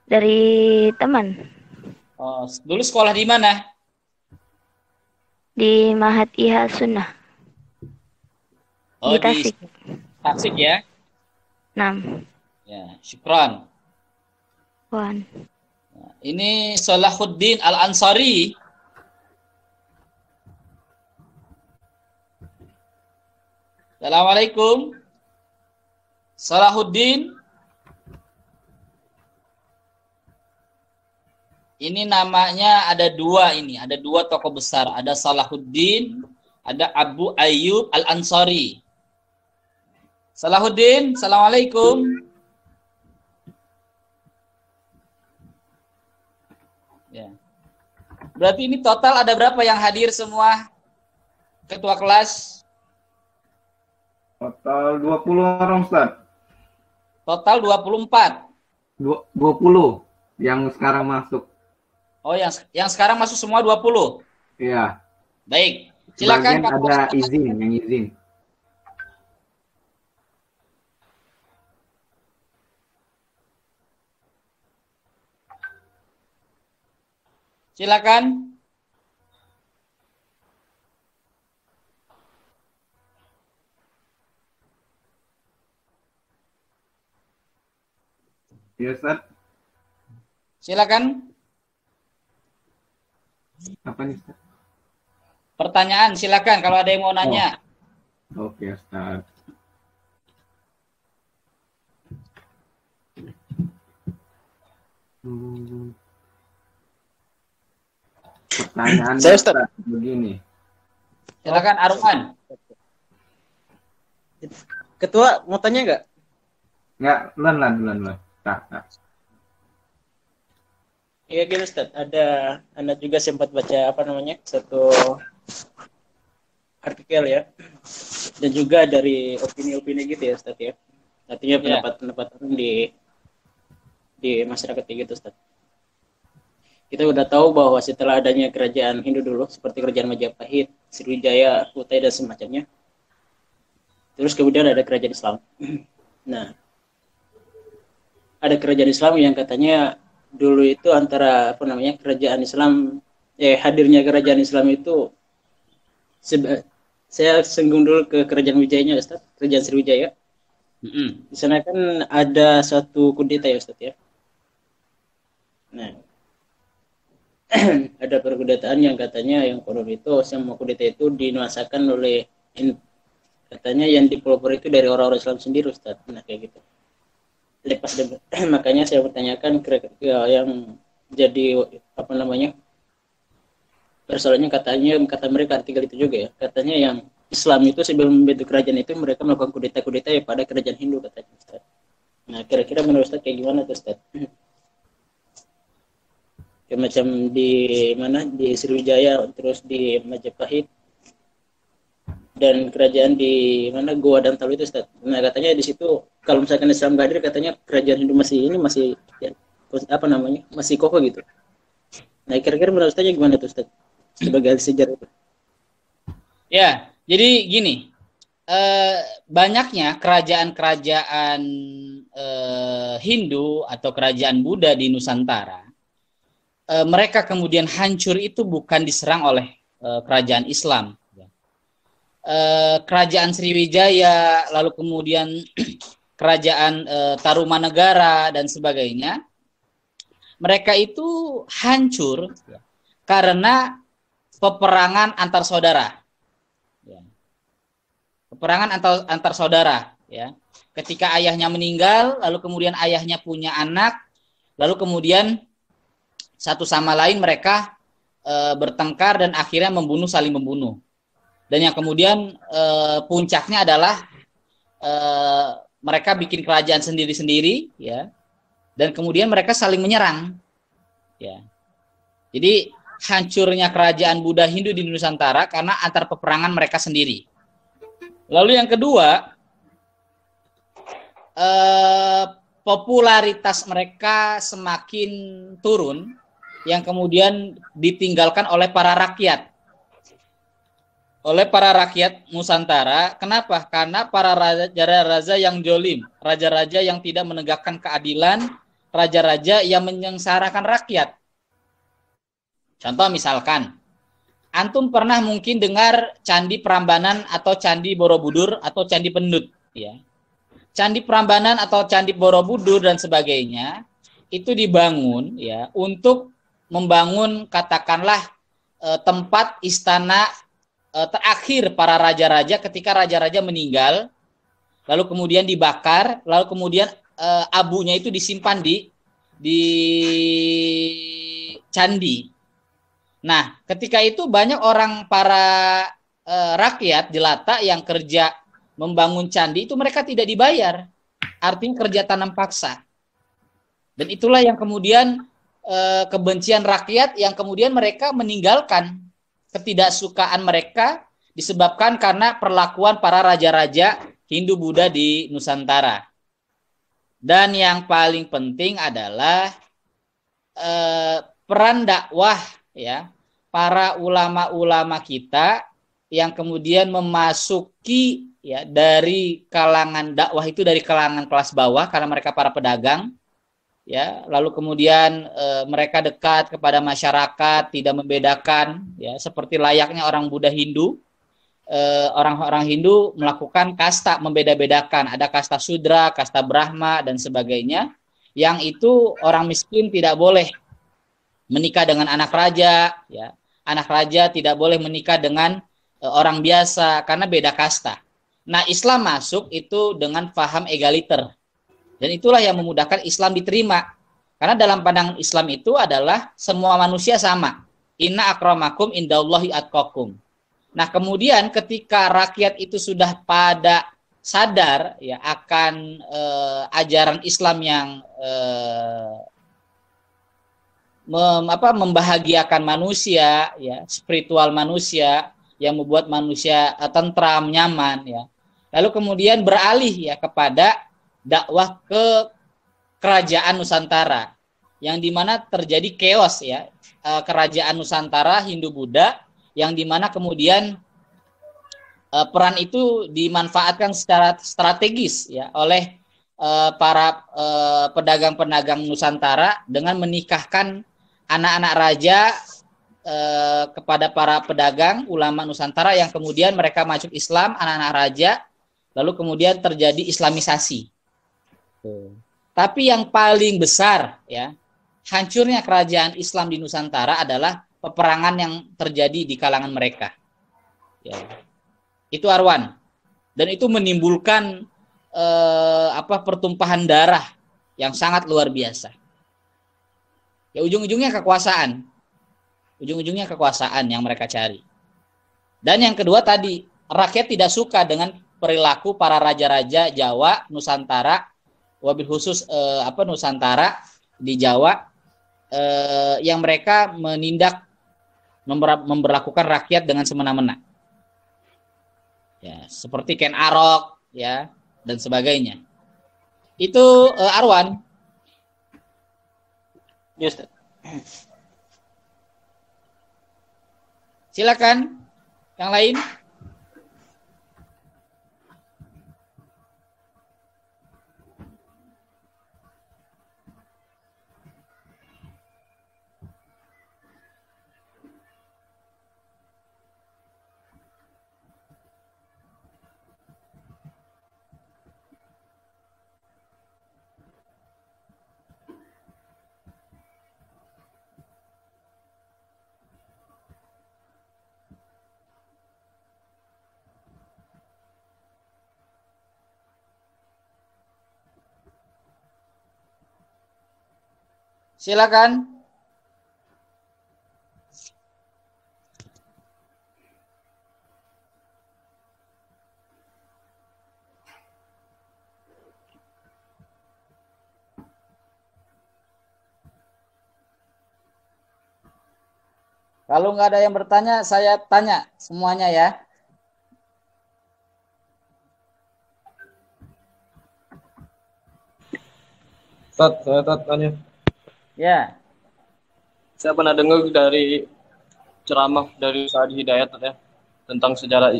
Dari teman. Oh, dulu sekolah di mana? Di Mahat Iha Sunnah. Oh, di Tasik. Tasik ya? 6. Ya, syukran. Wan. Ini Salahuddin Al-Ansari. Assalamualaikum. Salahuddin. Ini namanya ada dua ini, ada dua tokoh besar, ada Salahuddin, ada Abu Ayyub Al-Ansari. Salahuddin, Assalamualaikum. Ya. Berarti ini total ada berapa yang hadir semua? Ketua kelas? Total 20 orang, Ustaz. Total 24. 20 yang sekarang masuk. Oh, yang sekarang masuk semua 20? Iya. Baik. Silakan Bagian Pak ada Ustaz. izin, yang izin. Silakan. Iya, Ustaz. Silakan. Apa nih, Ustaz? Pertanyaan, silakan kalau ada yang mau nanya. Oke, Ustaz. Pertanyaan Saya, Ustaz. begini. Silakan Arman. Ketua mau tanya nggak? Nggak, duluan. Tak. Iya gitu Ustaz, ada Anda juga sempat baca satu artikel ya, dan juga dari opini-opini gitu ya Ustaz ya, artinya pendapat-pendapat di masyarakat kayak gitu Ustaz. Kita udah tahu bahwa setelah adanya kerajaan Hindu dulu seperti kerajaan Majapahit, Sriwijaya, Kutai dan semacamnya, terus kemudian ada kerajaan Islam. Nah, ada kerajaan Islam yang katanya dulu itu antara kerajaan Islam, hadirnya kerajaan Islam itu, saya singgung dulu ke kerajaan Wijayanya Ustaz, kerajaan Sriwijaya. Di sana kan ada satu kudeta ya Ustaz ya. Nah, ada perkudetaan yang katanya yang konon itu semua kudeta itu dinuasakan oleh katanya yang dipelopor itu dari orang-orang Islam sendiri Ustaz. Nah kayak gitu. Lepas makanya saya bertanyakan yang jadi persoalannya kata mereka artikel itu juga ya, katanya yang Islam itu sebelum membentuk kerajaan itu mereka melakukan kudeta-kudeta ya pada kerajaan Hindu katanya Ustaz. Nah kira-kira menurut Ustaz kayak gimana tuh Ustaz? Kayak macam di Sriwijaya, terus di Majapahit, dan kerajaan di Goa dan Talu itu Ustaz. Nah katanya di situ kalau misalkan Islam nggak hadir katanya kerajaan Hindu masih masih kokoh gitu. Nah kira-kira menurut Ustaz gimana tuh Ustaz sebagai sejarah itu? Ya, jadi gini, banyaknya kerajaan-kerajaan Hindu atau kerajaan Buddha di Nusantara, mereka kemudian hancur itu bukan diserang oleh kerajaan Islam. Kerajaan Sriwijaya, lalu kemudian kerajaan Tarumanegara dan sebagainya, mereka itu hancur karena peperangan antar saudara. Peperangan antar saudara, ya. Ketika ayahnya meninggal, lalu kemudian ayahnya punya anak, lalu kemudian satu sama lain mereka bertengkar dan akhirnya saling membunuh. Dan yang kemudian puncaknya adalah mereka bikin kerajaan sendiri-sendiri, ya. Dan kemudian mereka saling menyerang, ya. Jadi hancurnya kerajaan Buddha Hindu di Nusantara karena antar peperangan mereka sendiri. Lalu yang kedua, popularitas mereka semakin turun, yang kemudian ditinggalkan oleh para rakyat. Oleh para rakyat Nusantara. Kenapa? Karena para raja-raja yang jolim, raja-raja yang tidak menegakkan keadilan, raja-raja yang menyengsarakan rakyat. Contoh misalkan, antum pernah mungkin dengar Candi Prambanan atau Candi Borobudur atau Candi Pendut, ya. Candi Prambanan atau Candi Borobudur dan sebagainya itu dibangun, ya, untuk membangun katakanlah tempat istana terakhir para raja-raja ketika raja-raja meninggal, lalu kemudian dibakar, lalu kemudian abunya itu disimpan di candi. Nah, ketika itu banyak orang para rakyat jelata yang kerja membangun candi itu mereka tidak dibayar. Artinya kerja tanam paksa. Dan itulah yang kemudian kebencian rakyat yang kemudian mereka meninggalkan ketidaksukaan mereka disebabkan karena perlakuan para raja-raja Hindu Buddha di Nusantara. Dan yang paling penting adalah peran dakwah ya para ulama-ulama kita yang kemudian memasuki ya dari kalangan dakwah itu dari kalangan kelas bawah karena mereka para pedagang ya, lalu kemudian mereka dekat kepada masyarakat, tidak membedakan ya seperti layaknya orang Buddha Hindu. Orang-orang Hindu melakukan kasta, membeda-bedakan, ada kasta Sudra, kasta Brahma dan sebagainya, yang itu orang miskin tidak boleh menikah dengan anak raja ya. Anak raja tidak boleh menikah dengan orang biasa karena beda kasta. Nah, Islam masuk itu dengan paham egaliter. Dan itulah yang memudahkan Islam diterima. Karena dalam pandangan Islam itu adalah semua manusia sama. Inna akramakum indallahi atqakum. Nah, kemudian ketika rakyat itu sudah pada sadar ya akan ajaran Islam yang membahagiakan manusia ya, spiritual manusia yang membuat manusia tentram, nyaman ya. Lalu kemudian beralih ya kepada dakwah ke kerajaan Nusantara yang dimana terjadi chaos ya, kerajaan Nusantara Hindu Buddha yang dimana kemudian peran itu dimanfaatkan secara strategis ya oleh para pedagang-pedagang Nusantara dengan menikahkan anak-anak raja kepada para pedagang ulama Nusantara yang kemudian mereka masuk Islam, anak-anak raja, lalu kemudian terjadi Islamisasi. Tapi yang paling besar ya hancurnya kerajaan Islam di Nusantara adalah peperangan yang terjadi di kalangan mereka. Ya. Itu Arwan. Dan itu menimbulkan pertumpahan darah yang sangat luar biasa. Ya ujung-ujungnya kekuasaan. Ujung-ujungnya kekuasaan yang mereka cari. Dan yang kedua tadi, rakyat tidak suka dengan perilaku para raja-raja Jawa, Nusantara, wabil khusus Nusantara di Jawa yang mereka memperlakukan rakyat dengan semena-mena. Ya, seperti Ken Arok ya dan sebagainya. Itu Arwan. Yes, silakan yang lain. Silakan. Kalau nggak ada yang bertanya, saya tanya semuanya ya. Saya tanya. Ya. Saya pernah dengar dari ceramah dari Ustaz Hidayat ya, tentang sejarah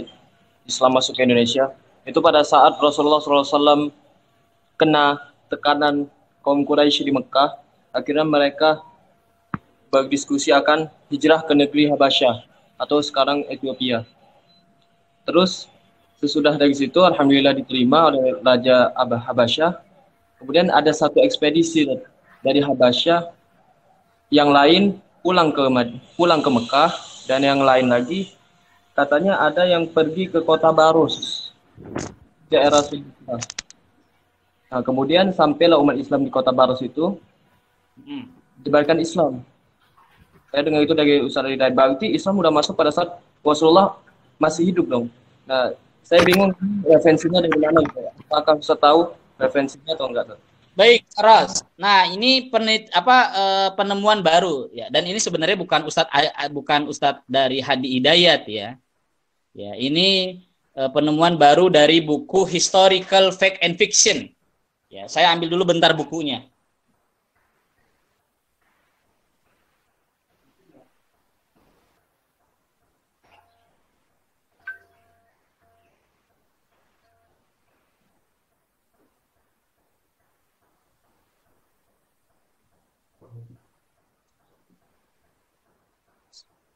Islam masuk ke Indonesia. Itu pada saat Rasulullah SAW kena tekanan kaum Quraisy di Mekah, akhirnya mereka berdiskusi akan hijrah ke negeri Habasyah atau sekarang Ethiopia. Terus sesudah dari situ alhamdulillah diterima oleh Raja Habasyah. Kemudian ada satu ekspedisi dari Habasyah, yang lain pulang ke Mekah, dan yang lain lagi katanya ada yang pergi ke kota Barus, daerah Sunda. Nah, kemudian sampailah umat Islam di kota Barus itu, disebarkan Islam. Saya dengar itu dari Ustaz Hidayat. Berarti Islam udah masuk pada saat Rasulullah masih hidup dong. Nah, saya bingung referensinya dari mana gitu ya. Apakah Ustaz tahu referensinya atau enggak? Baik, Ras. Nah, ini penemuan baru ya. Dan ini sebenarnya bukan Ustadz dari Hadi Hidayat ya. Ya, ini penemuan baru dari buku Historical Fact and Fiction. Ya, saya ambil dulu bentar bukunya.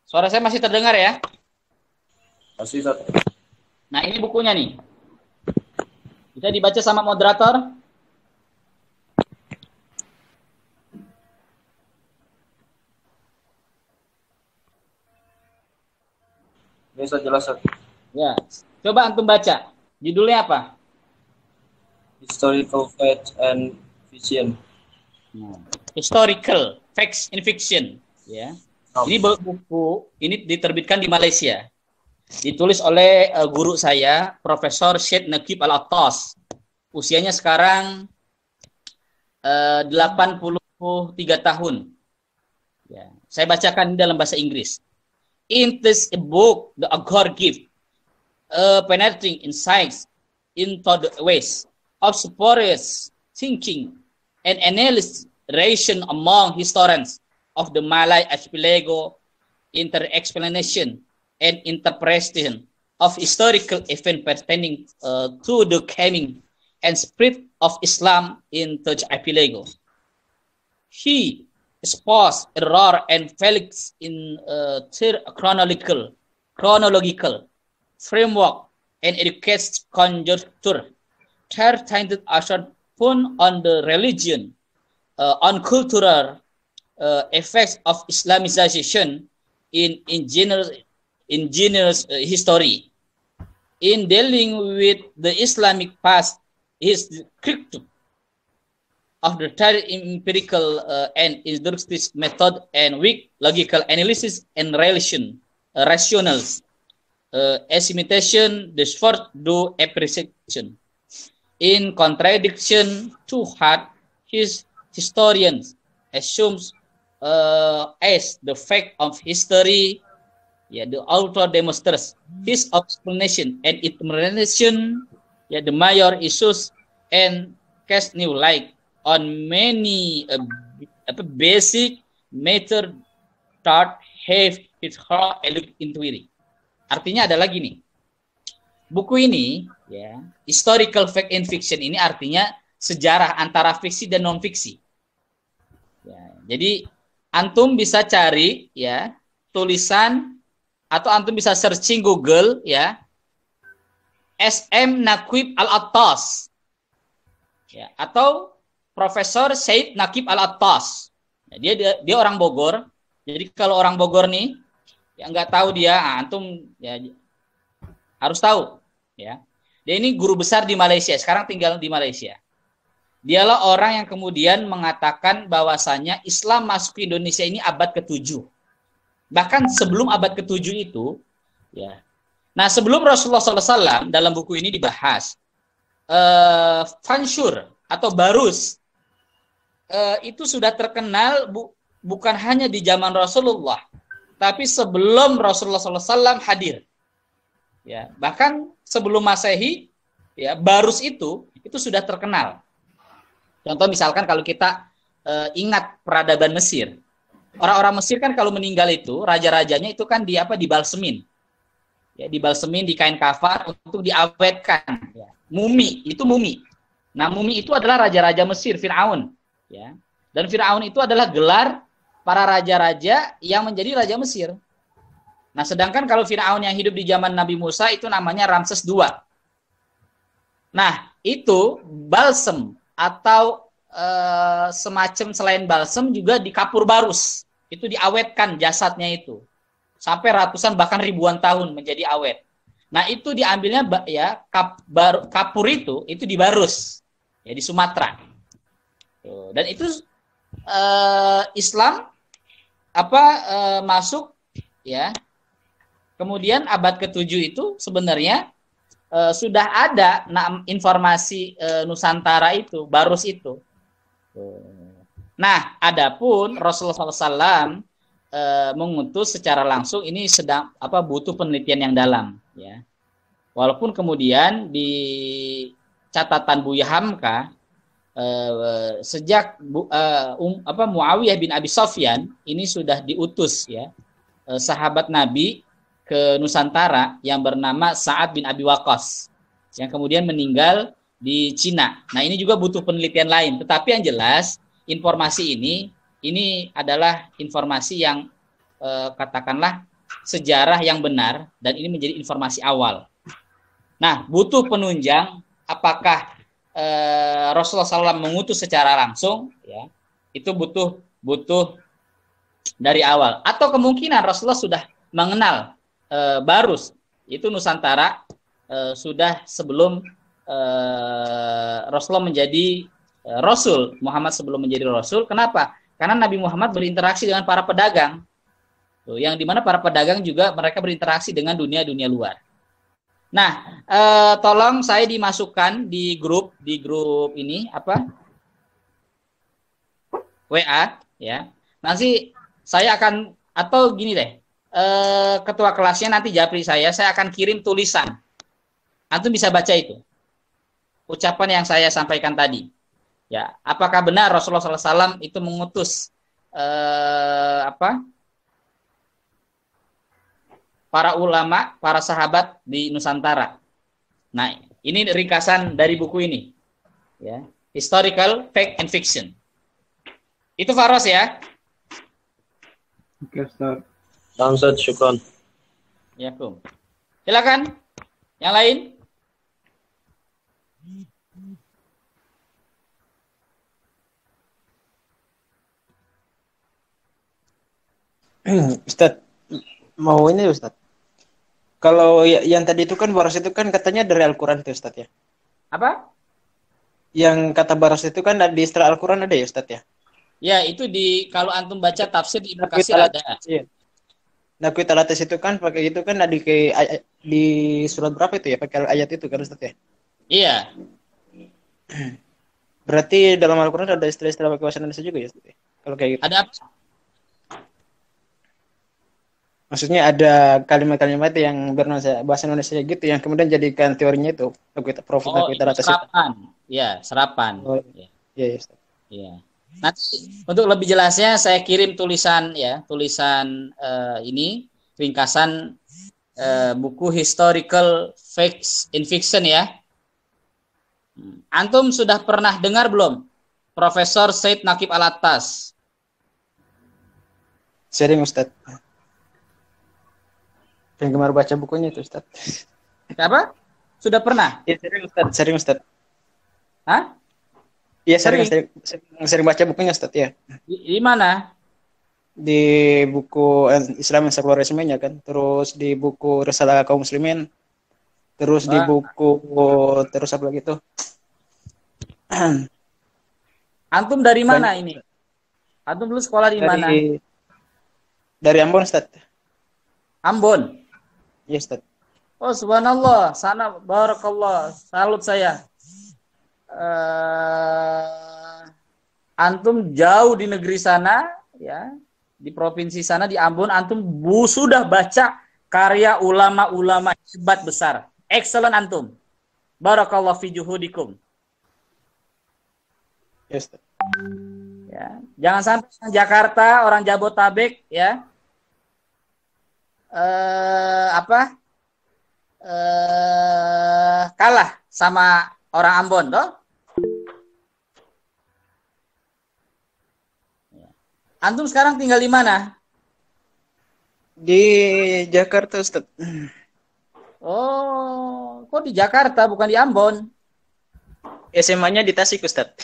Suara saya masih terdengar ya? Masih, Ustaz. Nah, ini bukunya nih. Bisa dibaca sama moderator? Ini Ustaz jelas, Ustaz. Ya, coba antum baca. Judulnya apa? Historical Facts and Fiction. Nah, Historical Facts and Fiction. Ya. Ini buku ini diterbitkan di Malaysia. Ditulis oleh guru saya, Profesor Syed Naqib Al-Attas. Usianya sekarang 83 tahun. Ya, saya bacakan dalam bahasa Inggris. In this book, the author gives penetrating insights into the ways of spurious thinking and analysis among historians of the Malay Archipelago, explanation and interpretation of historical events pertaining to the coming and spread of Islam in the archipelago. He exposed error and fallacies in chronological framework and educates conjecture, third-handed assumption on the religion, on cultural effects of Islamization in ingenious history. In dealing with the Islamic past, his critique of the empirical and inductive method and weak logical analysis and rationals, assimilation, the first do appreciation. In contradiction to what his historians assumes as the fact of history, the author demonstrates his explanation and interpretation, the major issues and cast new light on many basic matter that have his heart inquiry. Artinya ada lagi nih. Buku ini, historical fact and fiction ini artinya sejarah antara fiksi dan non fiksi. Jadi antum bisa cari tulisan atau antum bisa searching Google SM Naqib Al-Attas atau Profesor Syed Naqib Al-Attas. Dia orang Bogor. Jadi kalau orang Bogor nih nggak tahu dia, antum harus tahu Dia ini guru besar di Malaysia, sekarang tinggal di Malaysia. Dialah orang yang kemudian mengatakan bahwasanya Islam masuk ke Indonesia ini abad ke-7. Bahkan sebelum abad ke-7 itu, Nah, sebelum Rasulullah SAW dalam buku ini dibahas, Fansur atau Barus itu sudah terkenal bukan hanya di zaman Rasulullah, tapi sebelum Rasulullah SAW hadir. Bahkan sebelum Masehi, Barus itu sudah terkenal. Contoh misalkan kalau kita ingat peradaban Mesir. Orang-orang Mesir kan kalau meninggal itu, raja-rajanya itu kan dibalsemin. Dibalsemin di kain kafan untuk diawetkan. Mumi, itu mumi. Nah, mumi itu adalah raja-raja Mesir, Fir'aun. Dan Fir'aun itu adalah gelar para raja-raja yang menjadi raja Mesir. Nah, sedangkan kalau Fir'aun yang hidup di zaman Nabi Musa itu namanya Ramses II. Nah, itu balsem atau semacam selain balsem juga di kapur barus. Itu diawetkan jasadnya itu. Sampai ratusan bahkan ribuan tahun menjadi awet. Nah, itu diambilnya kapur itu di Barus. Di Sumatera. Dan itu Islam masuk ya. Kemudian abad ke-7 itu sebenarnya sudah ada informasi Nusantara itu, Barus itu. Nah, adapun Rasulullah SAW mengutus secara langsung ini sedang butuh penelitian yang dalam ya. Walaupun kemudian di catatan Buya Hamka sejak Muawiyah bin Abi Sufyan ini sudah diutus ya sahabat Nabi ke Nusantara yang bernama Sa'ad bin Abi Waqqas yang kemudian meninggal di Cina. Nah, ini juga butuh penelitian lain. Tetapi yang jelas informasi ini adalah informasi yang katakanlah sejarah yang benar dan ini menjadi informasi awal. Nah, butuh penunjang apakah Rasulullah SAW mengutus secara langsung, ya, itu butuh dari awal. Atau kemungkinan Rasulullah sudah mengenal Barus, itu Nusantara sudah sebelum Rasulullah menjadi Rasul, Muhammad sebelum menjadi Rasul. Kenapa? Karena Nabi Muhammad berinteraksi dengan para pedagang, yang dimana para pedagang juga mereka berinteraksi dengan dunia luar. Nah, tolong saya dimasukkan di grup ini WA ya. Nanti saya akan atau gini deh, ketua kelasnya nanti japri saya akan kirim tulisan. Antum bisa baca itu ucapan yang saya sampaikan tadi. Ya, apakah benar Rasulullah SAW itu mengutus para ulama, para sahabat di Nusantara? Nah, ini ringkasan dari buku ini, ya, Historical Fact and Fiction. Itu Faros ya. Oke, Ustaz. Ustaz, syukran. Ya, Kum. Silakan. Yang lain? Ustaz, mau ini Ustaz. Kalau yang tadi itu kan Baros itu kan katanya dari Al-Quran tuh Ustaz ya. Apa? Yang kata Baros itu kan di istilah Al-Quran ada ya Ustaz ya? Ya, itu kalau antum baca tafsir di Ibnu Katsir ada. Iya. Nakwit alatas itu kan pakai itu kan di surat berapa itu ya? Pakai ayat itu kan Ustaz ya? Iya. Berarti dalam Al-Quran ada istilah-istilah pakai bahasa Indonesia juga ya Ustaz ya? Kalau kayak gitu. Ada apa? Maksudnya ada kalimat-kalimat yang bahasa Indonesia gitu yang kemudian jadikan teorinya itu Nakwit alatas serapan. Ya, serapan. Oh, iya, iya, Ustaz. Iya. Nanti untuk lebih jelasnya saya kirim tulisan ini ringkasan buku Historical Facts in Fiction ya. Antum sudah pernah dengar belum Profesor Said Naqib Al-Attas? Sering Ustaz. Yang gemar baca bukunya itu Ustaz. Apa? Sudah pernah? Iya, sering Ustaz. Hah? Iya, sering baca bukunya Ustaz ya. Di mana? Di buku Islam dan Sekularismenya kan, terus di buku Risalah Kaum Muslimin, terus di buku terus apa lagi tuh? Antum dari mana ini? Antum dulu sekolah di mana? Dari Ambon Ustaz. Ambon. Iya Ustaz. Oh subhanallah, sana barakallah, salut saya. Antum jauh di negeri sana, ya, di provinsi sana di Ambon, antum sudah baca karya ulama-ulama hebat besar. Excellent antum. Barakallah fi juhudikum. Yes. Ya, jangan sampai orang Jakarta, orang Jabotabek, ya, kalah sama orang Ambon, toh? Antum sekarang tinggal di mana? Di Jakarta, Ustaz. Oh, kok di Jakarta bukan di Ambon? SMA-nya di Tasik, Ustaz.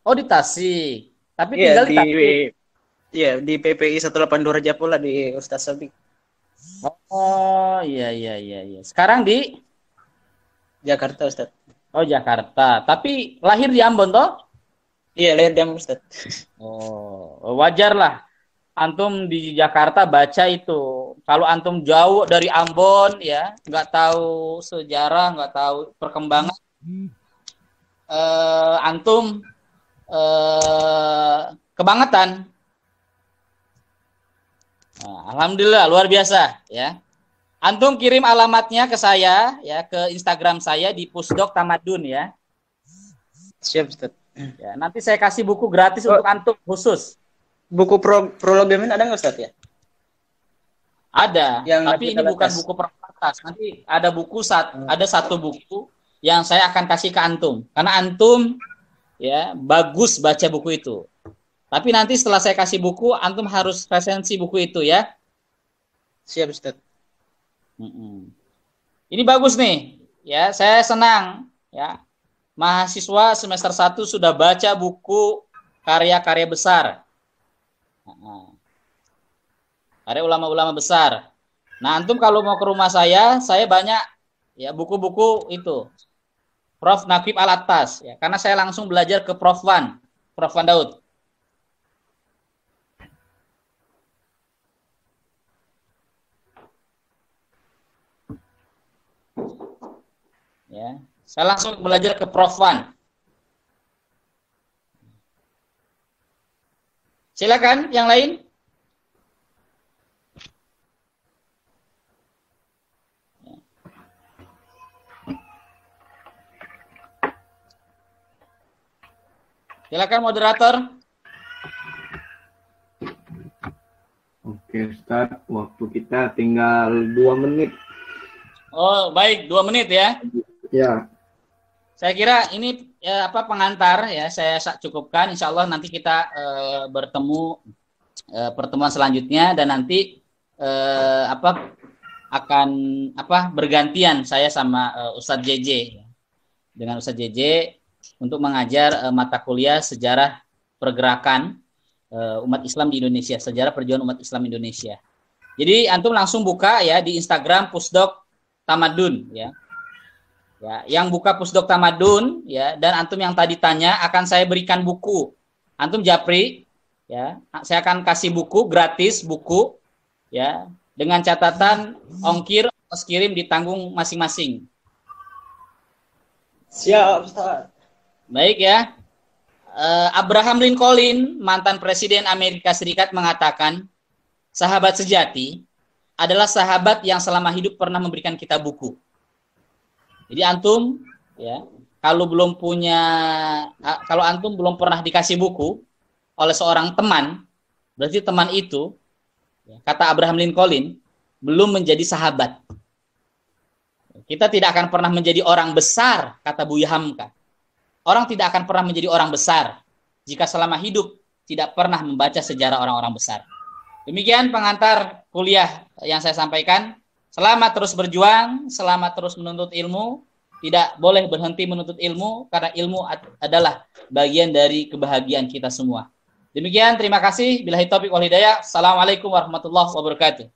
Oh, di Tasik. Tapi Iya, tinggal di Tasik. Iya, di PPI 182 Raja Pula di Ustaz Sabik. Oh, iya. Sekarang di Jakarta, Ustaz. Oh, Jakarta. Tapi lahir di Ambon, toh? Iya, lahir di Ambon, Ustaz. Oh, wajar lah. antum di Jakarta baca itu. Kalau antum jauh dari Ambon ya, nggak tahu sejarah, nggak tahu perkembangan, antum kebangetan. Nah, alhamdulillah luar biasa ya. Antum kirim alamatnya ke saya ya, ke Instagram saya di Pusdok Tamadun ya. Siap, Ustaz. Ya, nanti saya kasih buku gratis untuk antum khusus. Buku prolog Yamin ada nggak, Ustaz ya? Ada, Yang tapi Nabi ini bukan Talatas. buku perkatas. Nanti ada ada satu buku yang saya akan kasih ke antum. Karena antum ya bagus baca buku itu. Tapi nanti setelah saya kasih buku, antum harus resensi buku itu ya. Siap, Ustaz. Ini bagus nih, ya saya senang ya. Mahasiswa semester 1 sudah baca buku karya-karya besar. Karya ulama-ulama besar. Nah, antum kalau mau ke rumah saya banyak ya buku-buku itu. Prof. Naqib Al-Attas ya, karena saya langsung belajar ke Prof. Wan Daud. Ya, saya langsung belajar ke Prof. Wan. Silakan yang lain. Silakan moderator. Oke, Ustaz, waktu kita tinggal 2 menit. Oh, baik, 2 menit ya. Ya. Saya kira ini pengantar ya, saya cukupkan. Insya Allah nanti kita bertemu pertemuan selanjutnya dan nanti akan bergantian saya sama Ustadz JJ dengan Ustadz JJ untuk mengajar mata kuliah sejarah pergerakan umat Islam di Indonesia, sejarah perjuangan umat Islam Indonesia. Jadi antum langsung buka ya di Instagram Pusdok Tamadun ya. Ya, yang buka Pusdok Tamadun ya, dan antum yang tadi tanya akan saya berikan buku. Antum japri ya, saya akan kasih buku gratis buku ya, dengan catatan ongkir ongkos kirim ditanggung masing-masing. Siap, Ustaz. Baik ya. Abraham Lincoln, mantan Presiden Amerika Serikat mengatakan, sahabat sejati adalah sahabat yang selama hidup pernah memberikan kita buku. Jadi antum ya, kalau antum belum pernah dikasih buku oleh seorang teman, berarti teman itu ya, kata Abraham Lincoln belum menjadi sahabat. Kita tidak akan pernah menjadi orang besar, kata Buya Hamka. Orang tidak akan pernah menjadi orang besar jika selama hidup tidak pernah membaca sejarah orang-orang besar. Demikian pengantar kuliah yang saya sampaikan. Selamat terus berjuang, selamat terus menuntut ilmu. Tidak boleh berhenti menuntut ilmu, karena ilmu adalah bagian dari kebahagiaan kita semua. Demikian, terima kasih. Billahi taufiq wal hidayah. Assalamualaikum warahmatullahi wabarakatuh.